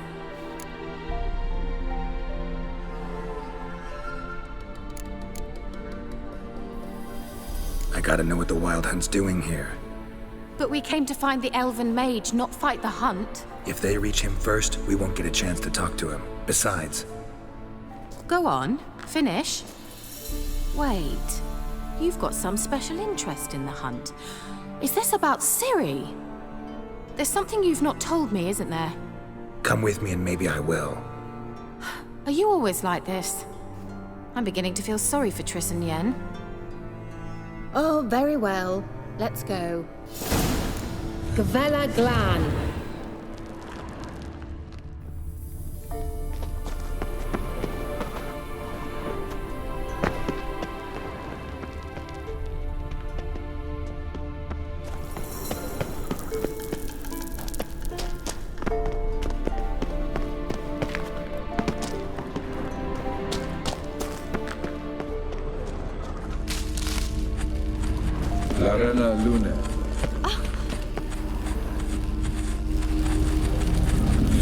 I gotta know what the Wild Hunt's doing here. But we came to find the elven mage, not fight the hunt. If they reach him first, we won't get a chance to talk to him. Besides... Go on, finish. Wait, you've got some special interest in the hunt. Is this about Ciri? There's something you've not told me, isn't there? Come with me and maybe I will. Are you always like this? I'm beginning to feel sorry for Triss and Yen. Oh, very well. Let's go. Gavella Glan. Larena Lunet.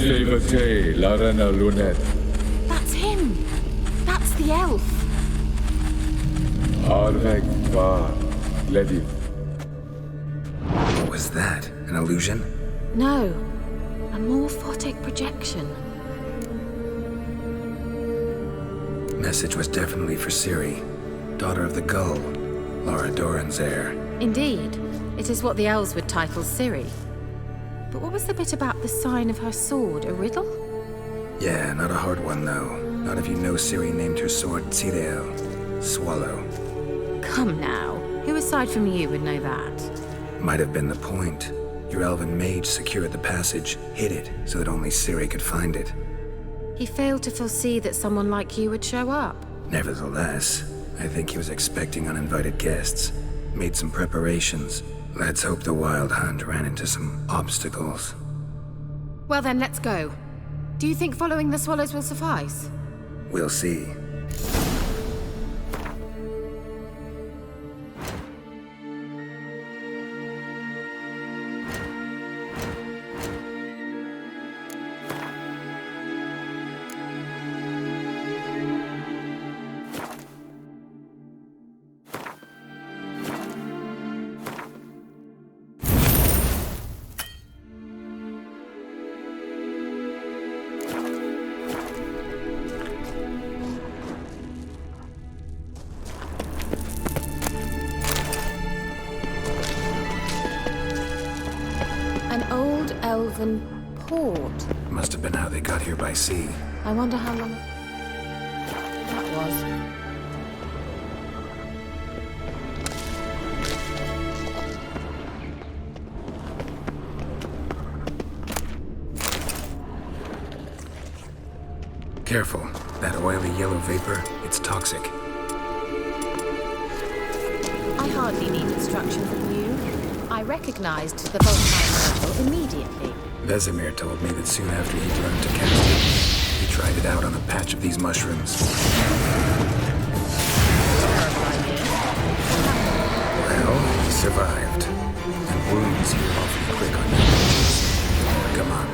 Levate, Larena Lunet. That's him! That's the elf! Arvek va Glediv. What was that? An illusion? No, a morphotic projection. Message was definitely for Ciri, daughter of the Gull, Laura Doran's heir. Indeed, it is what the elves would title Ciri. But what was the bit about the sign of her sword? A riddle? Yeah, not a hard one though. Not if you know Ciri named her sword Ciri, Swallow. Come now, who aside from you would know that? Might have been the point. Your elven mage secured the passage, hid it, so that only Ciri could find it. He failed to foresee that someone like you would show up. Nevertheless, I think he was expecting uninvited guests. Made some preparations. Let's hope the Wild Hunt ran into some obstacles. Well then, let's go. Do you think following the swallows will suffice? We'll see. Elven port. Must have been how they got here by sea. I wonder how long that was. Careful. That oily yellow vapor, it's toxic. I hardly need instruction from you. I recognized the volatile metal immediately. Vesemir told me that soon after he'd learned to cast it, he tried it out on a patch of these mushrooms. Well, he survived. And wounds heal awfully quick on you. Come on.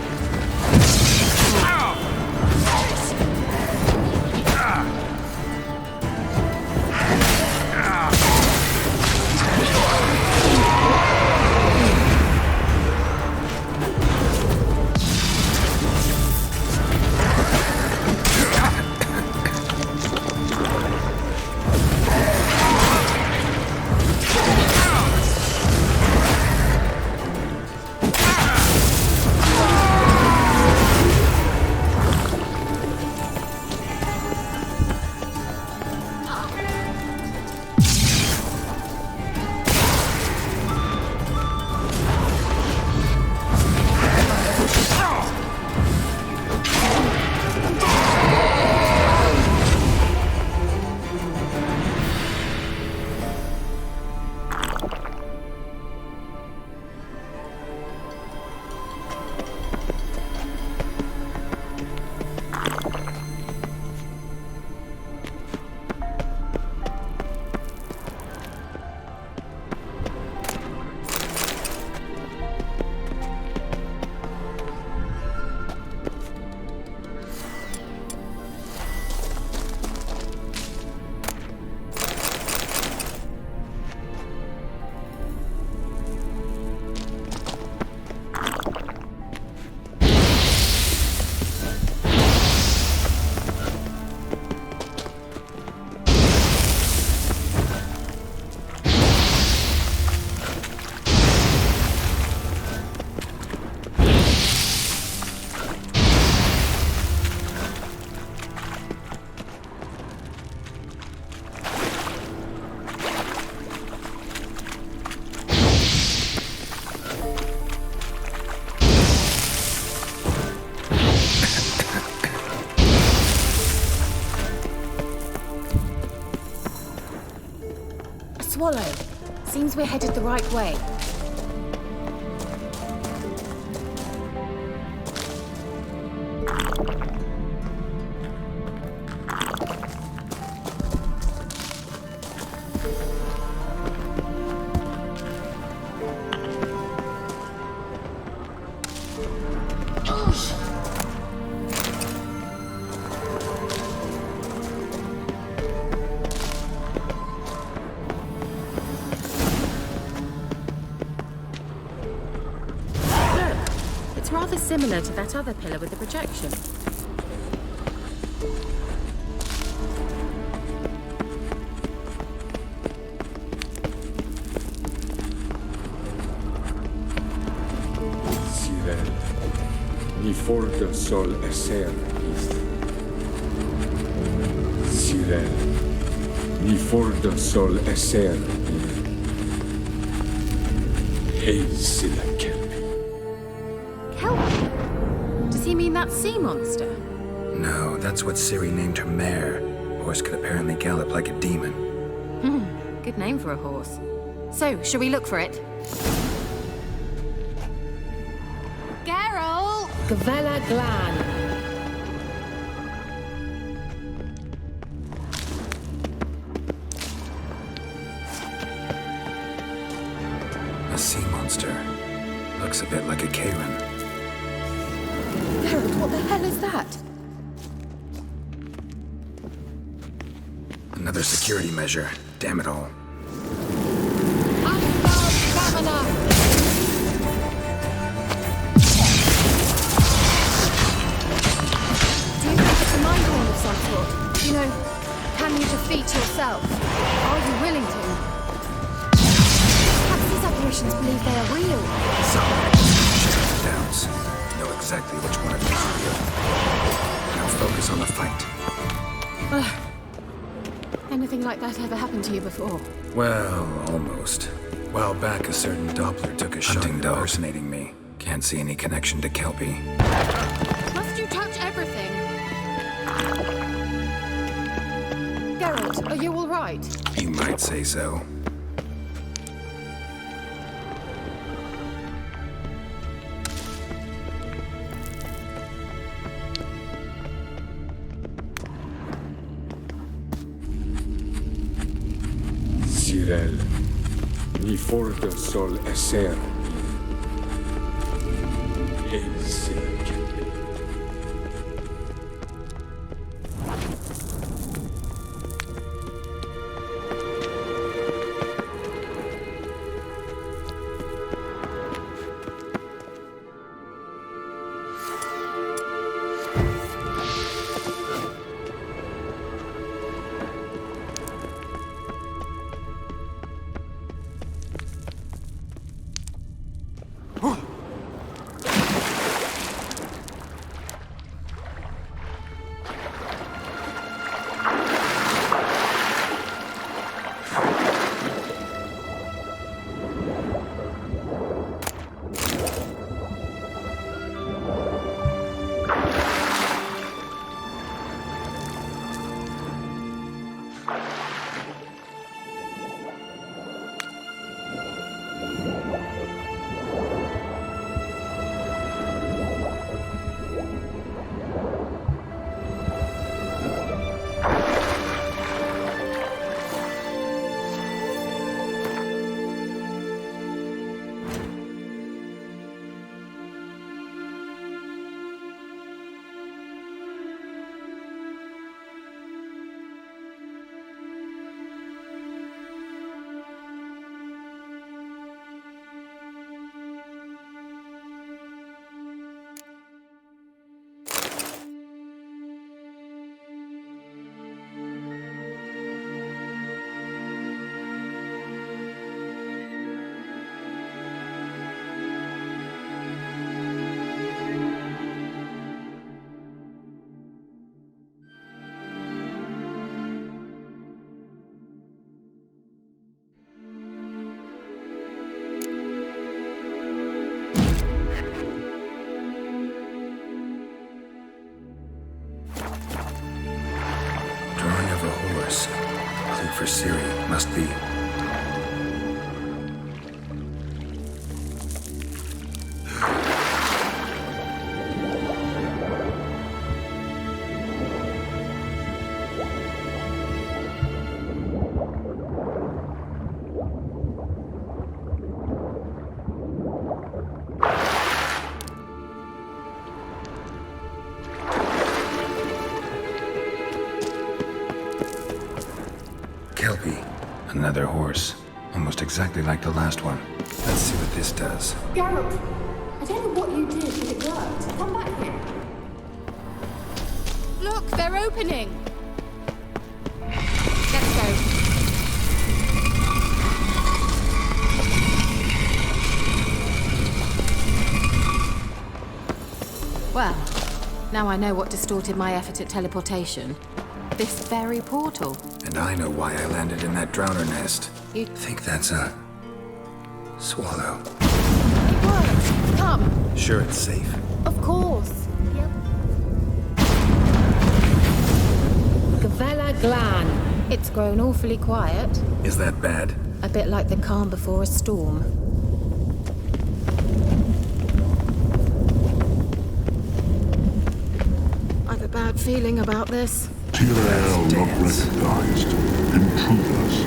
Swallow. Seems we're headed the right way. It's rather similar to that other pillar with the projection. Ciri, ni forte sol esser ist. Ciri, ni forte sol esser ist. Hey, silla kelpie. Kelpie? Does he mean that sea monster? No, that's what Ciri named her mare. Horse could apparently gallop like a demon. Good name for a horse. So, shall we look for it? Geralt! Gavella Glan. A sea monster. Looks a bit like a Karen. Geralt, what the hell is that? Another security measure. Damn it all. You know, can you defeat yourself? Are you willing to? Perhaps these apparitions believe they are real. Some doubts. Know exactly which one of these is real. Now focus on the fight. Anything like that ever happened to you before? Well, almost. While back, a certain Doppler took a shot at impersonating me. Can't see any connection to Kelpie. Must you touch everything? Geralt, are you all right? You might say so. Ciri, ni forte sol esser. Hey, silla kelpie. For Ciri, must be. Kelpie. Another horse. Almost exactly like the last one. Let's see what this does. Geralt! I don't know what you did, but it worked. Come back here. Look, they're opening. Let's go. Well, now I know what distorted my effort at teleportation. This very portal. And I know why I landed in that drowner nest. You think that's a swallow. It worked. Come. Sure it's safe? Of course. Yep. Gavella Glan. It's grown awfully quiet. Is that bad? A bit like the calm before a storm. I've a bad feeling about this. Ciri not recognized. Intruders.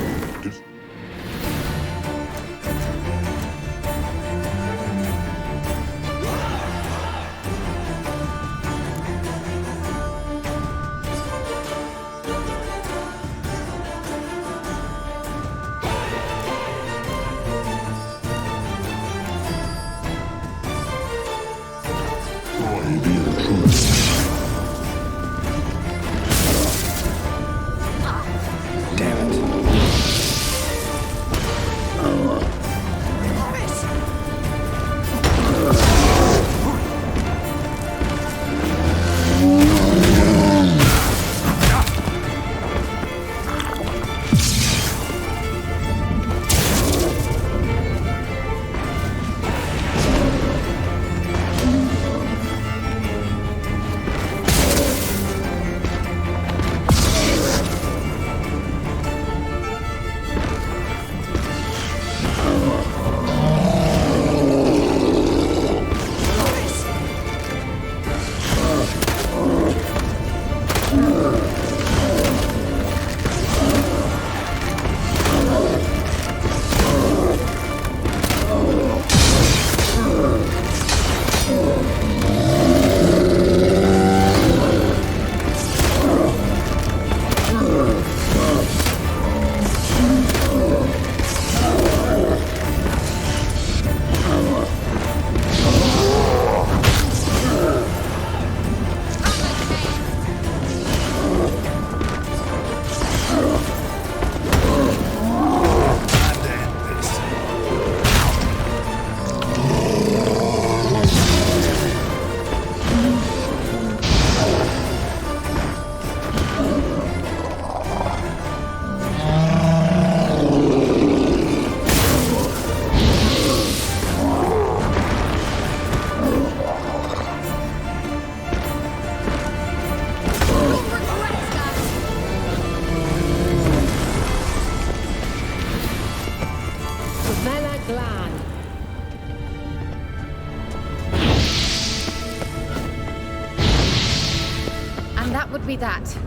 Be that.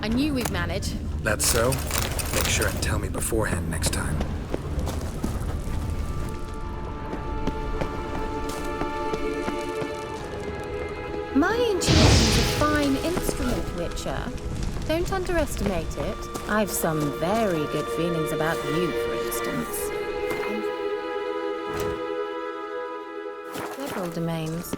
I knew we'd manage. That's so? Make sure and tell me beforehand next time. My intuition's a fine instrument, Witcher. Don't underestimate it. I've some very good feelings about you, for instance. Several domains.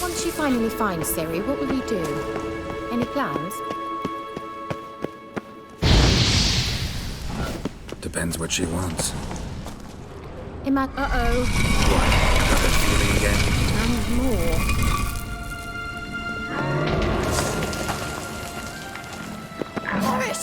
Once you finally find Ciri, what will you do? Any plans? Depends what she wants. Uh-oh. What? Got that feeling again? And more. Boris!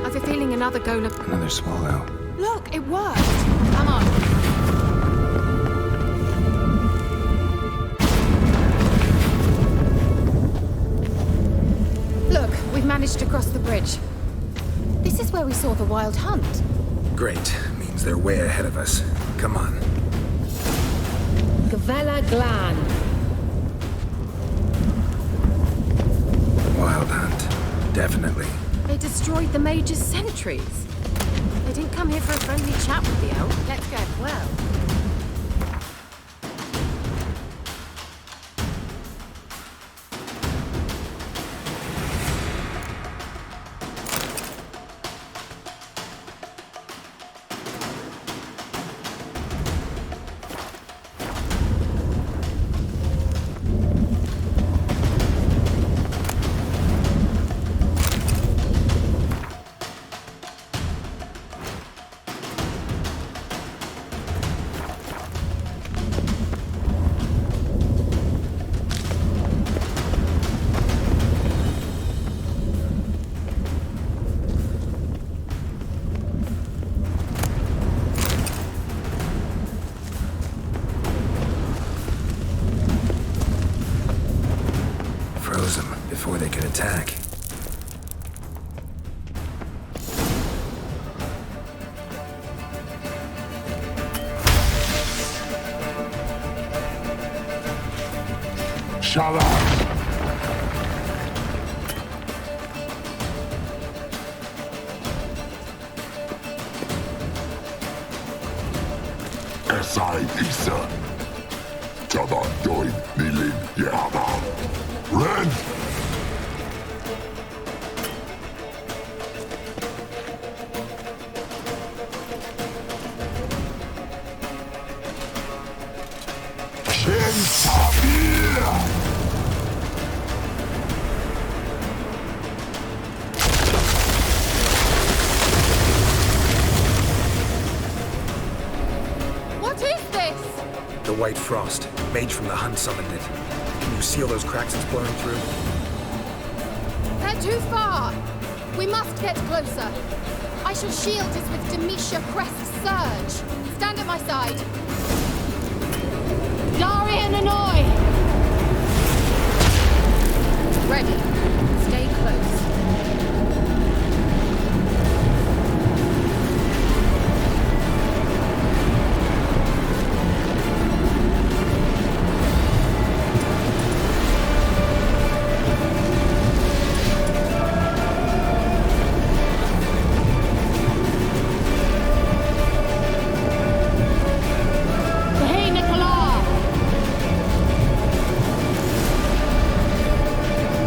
I've a feeling another golem... Another swallow. Look, it worked! Come on. Look, we've managed to cross the bridge. This is where we saw the wild hunt. Great. Means they're way ahead of us. Come on. Gvela Glan. Wild hunt. Definitely. They destroyed the Mage's sentries. They didn't come here for a friendly chat with the elf. Let's get well. Before they could attack. Shut up! Esai Isa. Jabba Doin Nilin Yahaba. Ren! What is this? The White Frost. Mage from the Hunt summoned it. Can you see all those cracks it's blowing through? They're too far. We must get closer. I shall shield us with Demetia Crest Surge. Stand at my side. Darian Annoy! Ready. Stay close.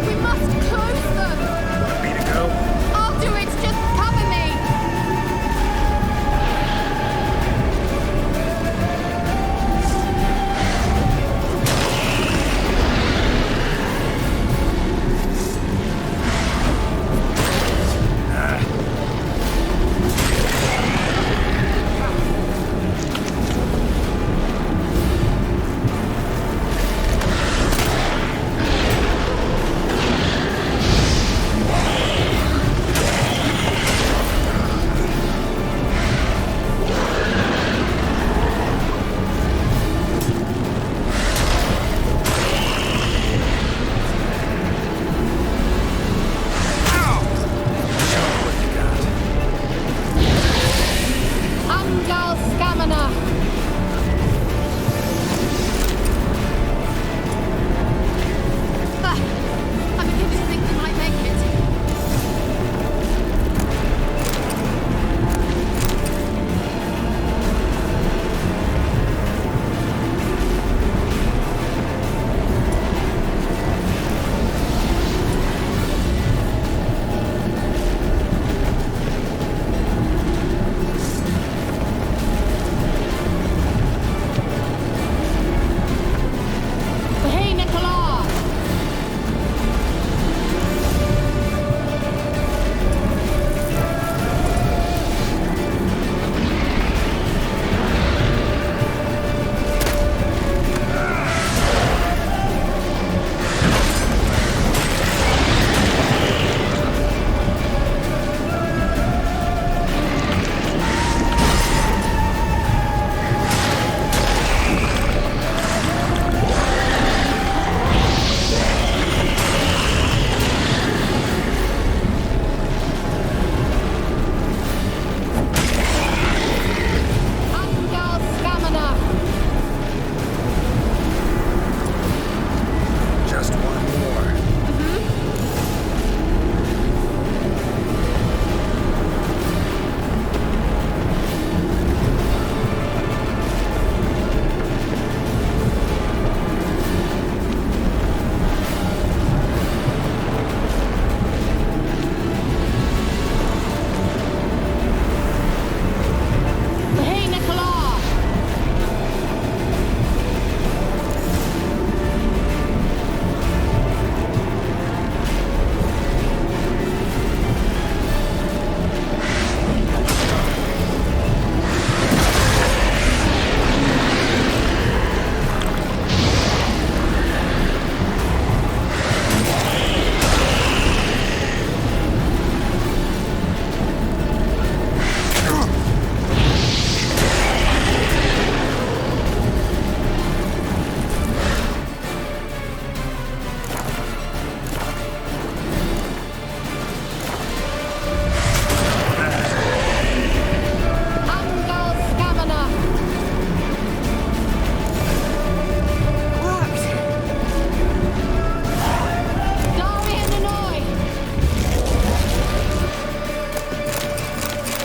We must close them!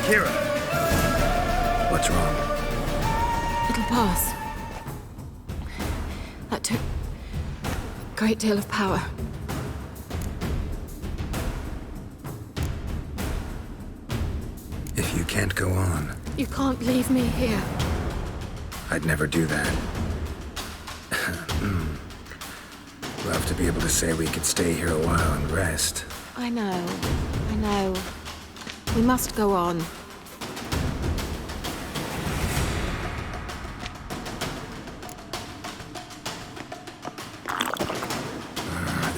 Kira! What's wrong? It'll pass. That took a great deal of power. If you can't go on, You can't leave me here. I'd never do that. Love to be able to say we could stay here a while and rest. I know. We must go on.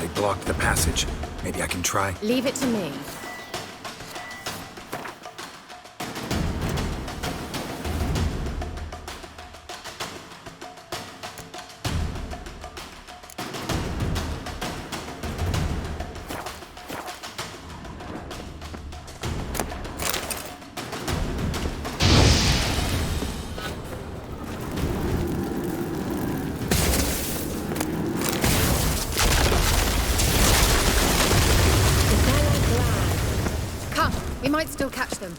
They blocked the passage. Maybe I can try. Leave it to me. We might still catch them.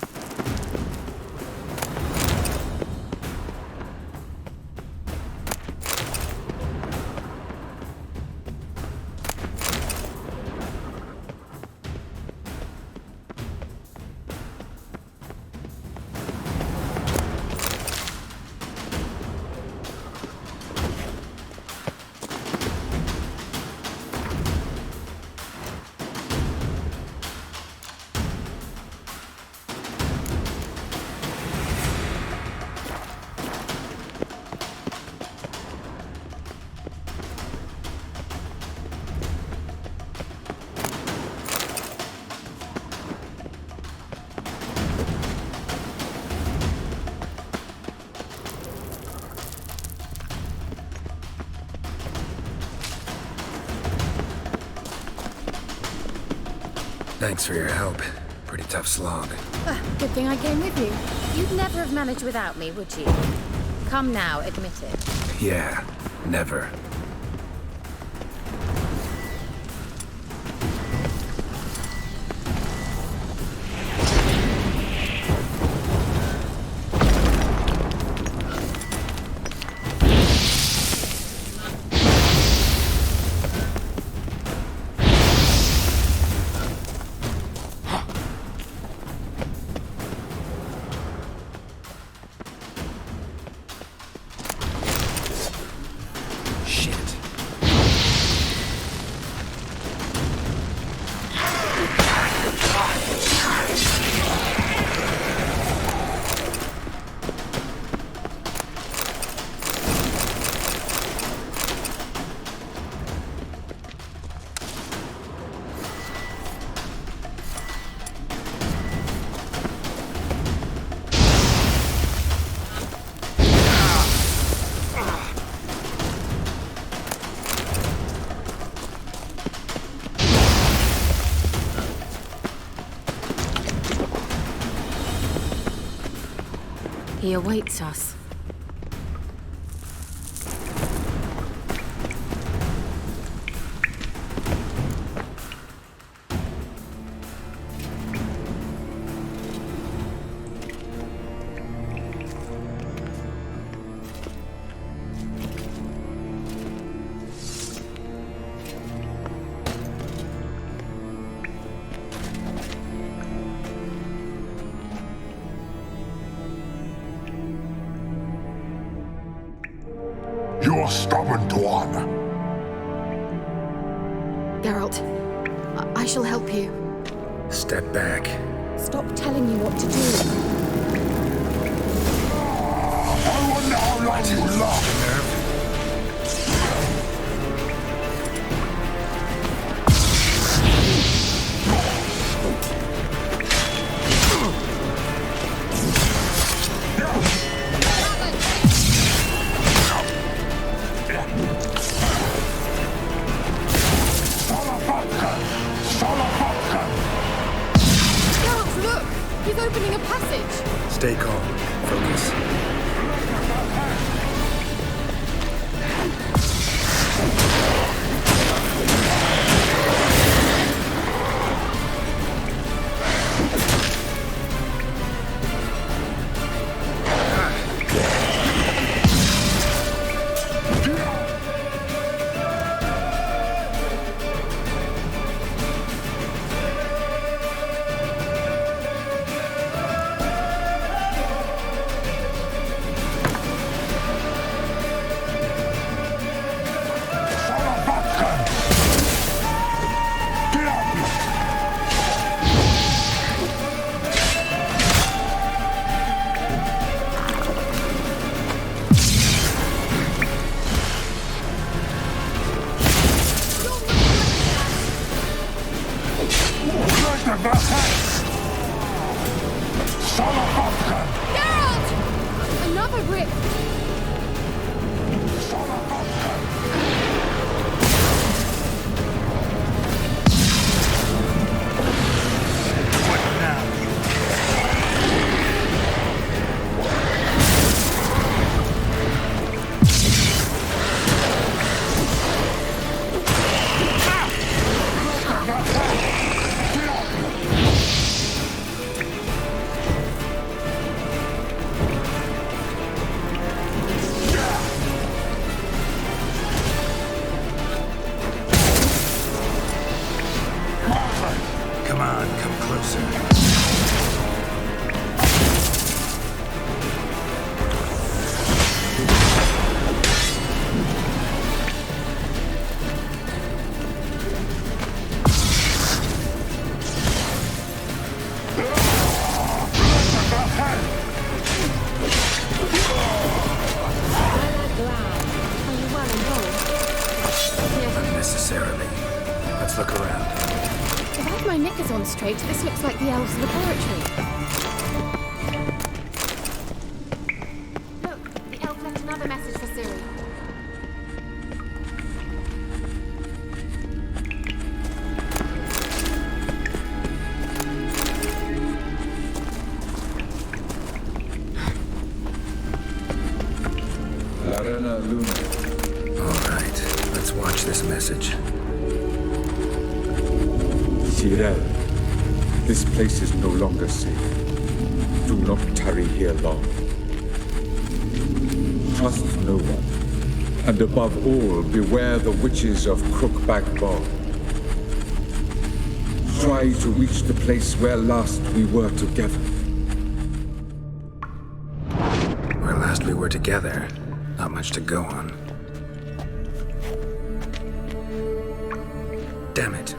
Thanks for your help. Pretty tough slog. Good thing I came with you. You'd never have managed without me, would you? Come now, admit it. Yeah, never. He awaits us. You're stubborn, Tuan. Geralt, I shall help you. Step back. Stop telling me what to do. I wonder how long you last. Opening a passage. Stay calm. Focus. Geralt! Another rift! Come on, come closer. Unnecessarily. Let's look around. If I have my knickers on straight, this looks like the elves' laboratory. Look, the elf left another message for Ciri. Alright, let's watch this message. Ciri, this place is no longer safe. Do not tarry here long. Trust no one. And above all, beware the witches of Crookback Bog. Try to reach the place where last we were together. Where last we were together, not much to go on. Damn it.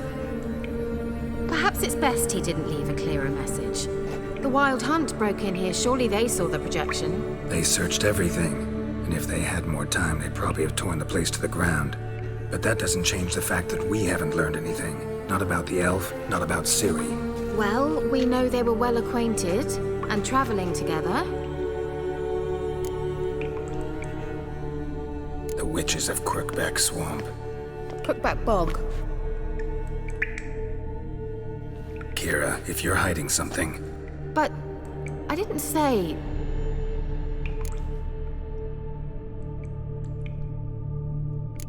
Perhaps it's best he didn't leave a clearer message. The Wild Hunt broke in here. Surely they saw the projection. They searched everything, and if they had more time, they'd probably have torn the place to the ground. But that doesn't change the fact that we haven't learned anything. Not about the elf, not about Ciri. Well, we know they were well acquainted and traveling together. The witches of Crookback Swamp. Crookback Bog. Kira, if you're hiding something... But I didn't say...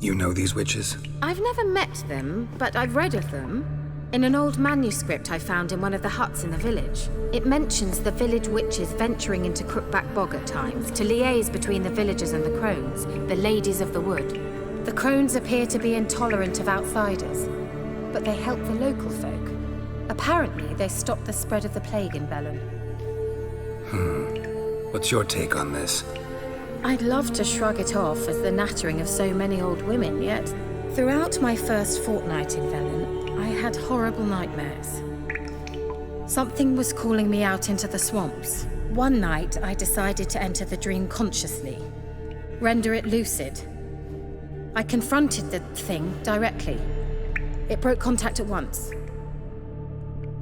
You know these witches? I've never met them, but I've read of them. In an old manuscript I found in one of the huts in the village. It mentions the village witches venturing into Crookback Bog at times to liaise between the villagers and the crones, the ladies of the wood. The crones appear to be intolerant of outsiders, but they help the local folk. Apparently, they stopped the spread of the plague in Bellum. What's your take on this? I'd love to shrug it off as the nattering of so many old women, yet throughout my first fortnight in Velen, I had horrible nightmares. Something was calling me out into the swamps. One night, I decided to enter the dream consciously, render it lucid. I confronted the thing directly. It broke contact at once.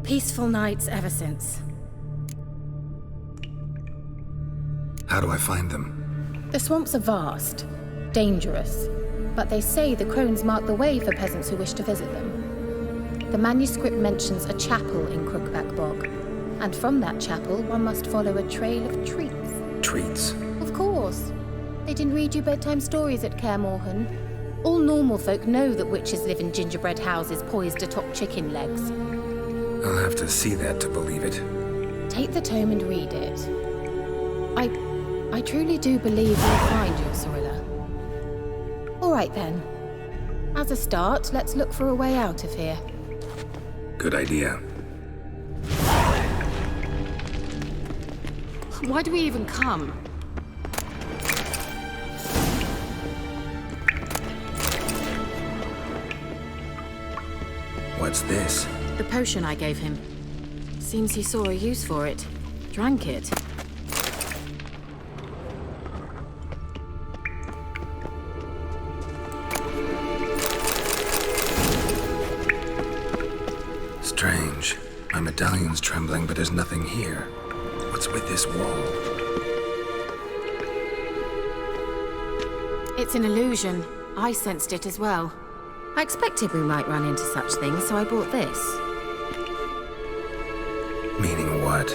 Peaceful nights ever since. How do I find them? The swamps are vast, dangerous, but they say the crones mark the way for peasants who wish to visit them. The manuscript mentions a chapel in Crookback Bog, and from that chapel one must follow a trail of treats. Treats? Of course. They didn't read you bedtime stories at Kaer Morhen. All normal folk know that witches live in gingerbread houses poised atop chicken legs. I'll have to see that to believe it. Take the tome and read it. I truly do believe you'll find your Cirilla. All right then. As a start, let's look for a way out of here. Good idea. Why do we even come? What's this? The potion I gave him. Seems he saw a use for it. Drank it. Strange. My medallion's trembling, but there's nothing here. What's with this wall? It's an illusion. I sensed it as well. I expected we might run into such things, so I bought this. Meaning what?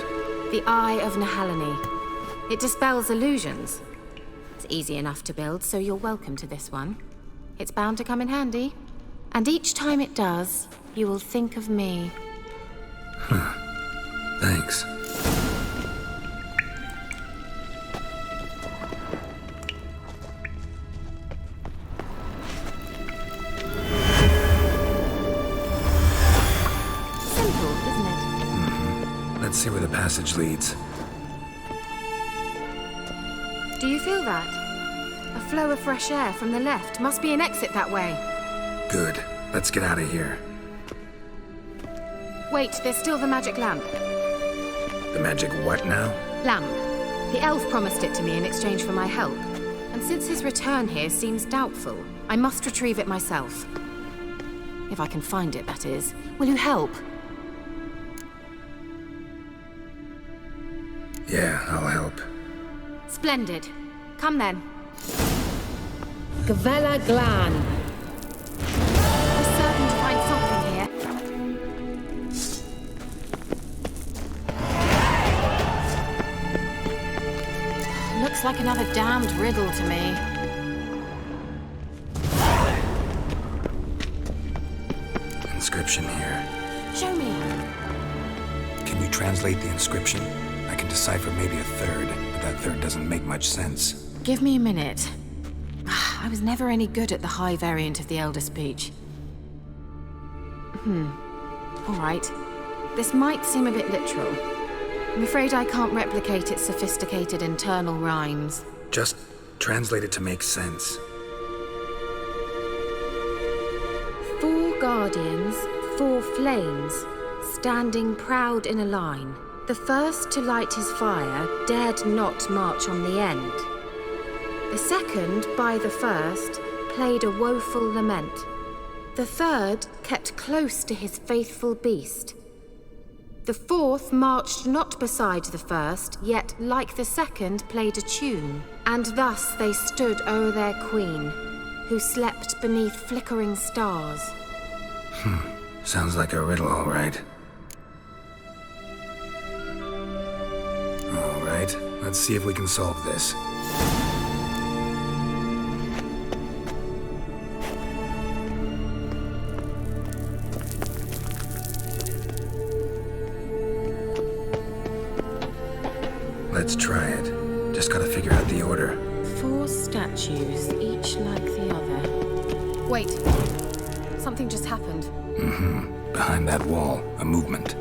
The Eye of Nehaleni. It dispels illusions. It's easy enough to build, so you're welcome to this one. It's bound to come in handy. And each time it does, you will think of me. Thanks. Let's see where the passage leads. Do you feel that? A flow of fresh air from the left. Must be an exit that way. Good. Let's get out of here. Wait, there's still the magic lamp. The magic what now? Lamp. The elf promised it to me in exchange for my help. And since his return here seems doubtful, I must retrieve it myself. If I can find it, that is. Will you help? Yeah, I'll help. Splendid. Come then. Gvella Glan. We're certain to find something here. Looks like another damned riddle to me. Inscription here. Show me. Can you translate the inscription? I can decipher maybe a third, but that third doesn't make much sense. Give me a minute. I was never any good at the high variant of the Elder Speech. All right. This might seem a bit literal. I'm afraid I can't replicate its sophisticated internal rhymes. Just translate it to make sense. 4 guardians, 4 flames, standing proud in a line. The first to light his fire dared not march on the end. The second, by the first, played a woeful lament. The third kept close to his faithful beast. The fourth marched not beside the first, yet, like the second, played a tune. And thus they stood o'er their queen, who slept beneath flickering stars. Sounds like a riddle, all right. All right, let's see if we can solve this. Let's try it. Just gotta figure out the order. 4 statues, each like the other. Wait. Something just happened. Behind that wall, a movement.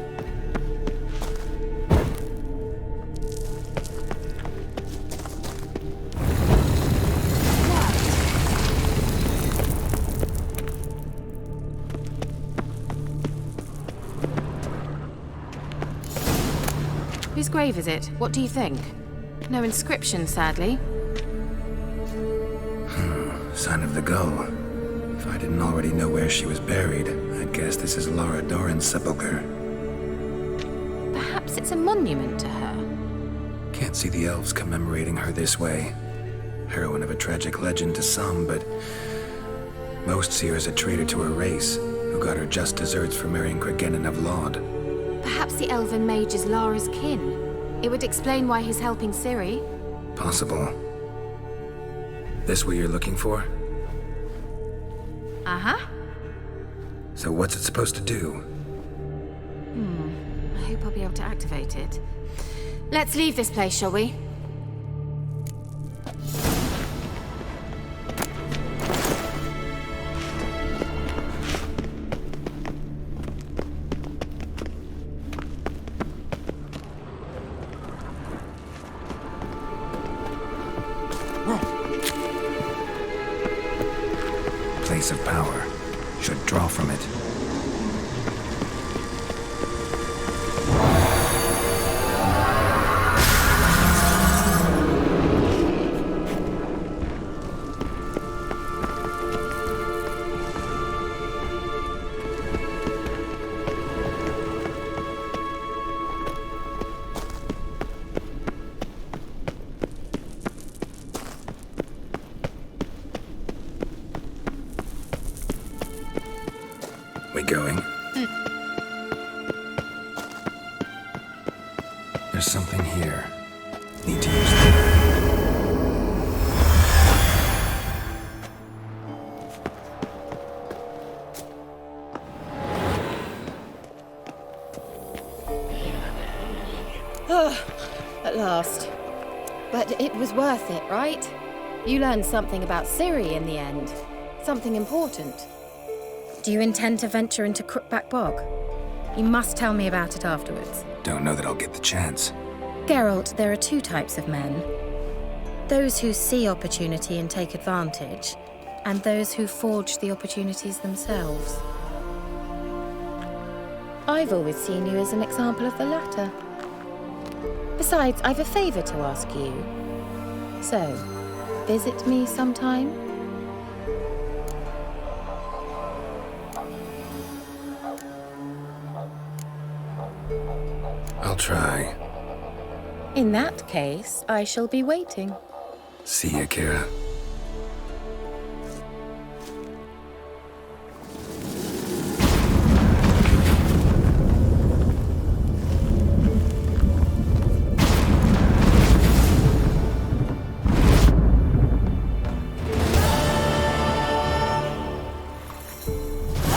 Whose grave is it? What do you think? No inscription, sadly. Sign of the gull. If I didn't already know where she was buried, I'd guess this is Lara Doran's sepulcher. Perhaps it's a monument to her. Can't see the elves commemorating her this way. Heroine of a tragic legend to some, but most see her as a traitor to her race, who got her just deserts for marrying Cregennan of Laud. Perhaps the elven mage is Lara's kin. It would explain why he's helping Ciri. Possible. This what you're looking for? Uh-huh. So what's it supposed to do? I hope I'll be able to activate it. Let's leave this place, shall we? Place of power. Should draw from it. There's something here. Need to use it. At last. But it was worth it, right? You learned something about Ciri in the end. Something important. Do you intend to venture into Crookback Bog? You must tell me about it afterwards. Don't know that I'll get the chance. Geralt, there are two types of men. Those who see opportunity and take advantage, and those who forge the opportunities themselves. I've always seen you as an example of the latter. Besides, I've a favor to ask you. So, visit me sometime? I'll try. In that case, I shall be waiting. See ya, Kira.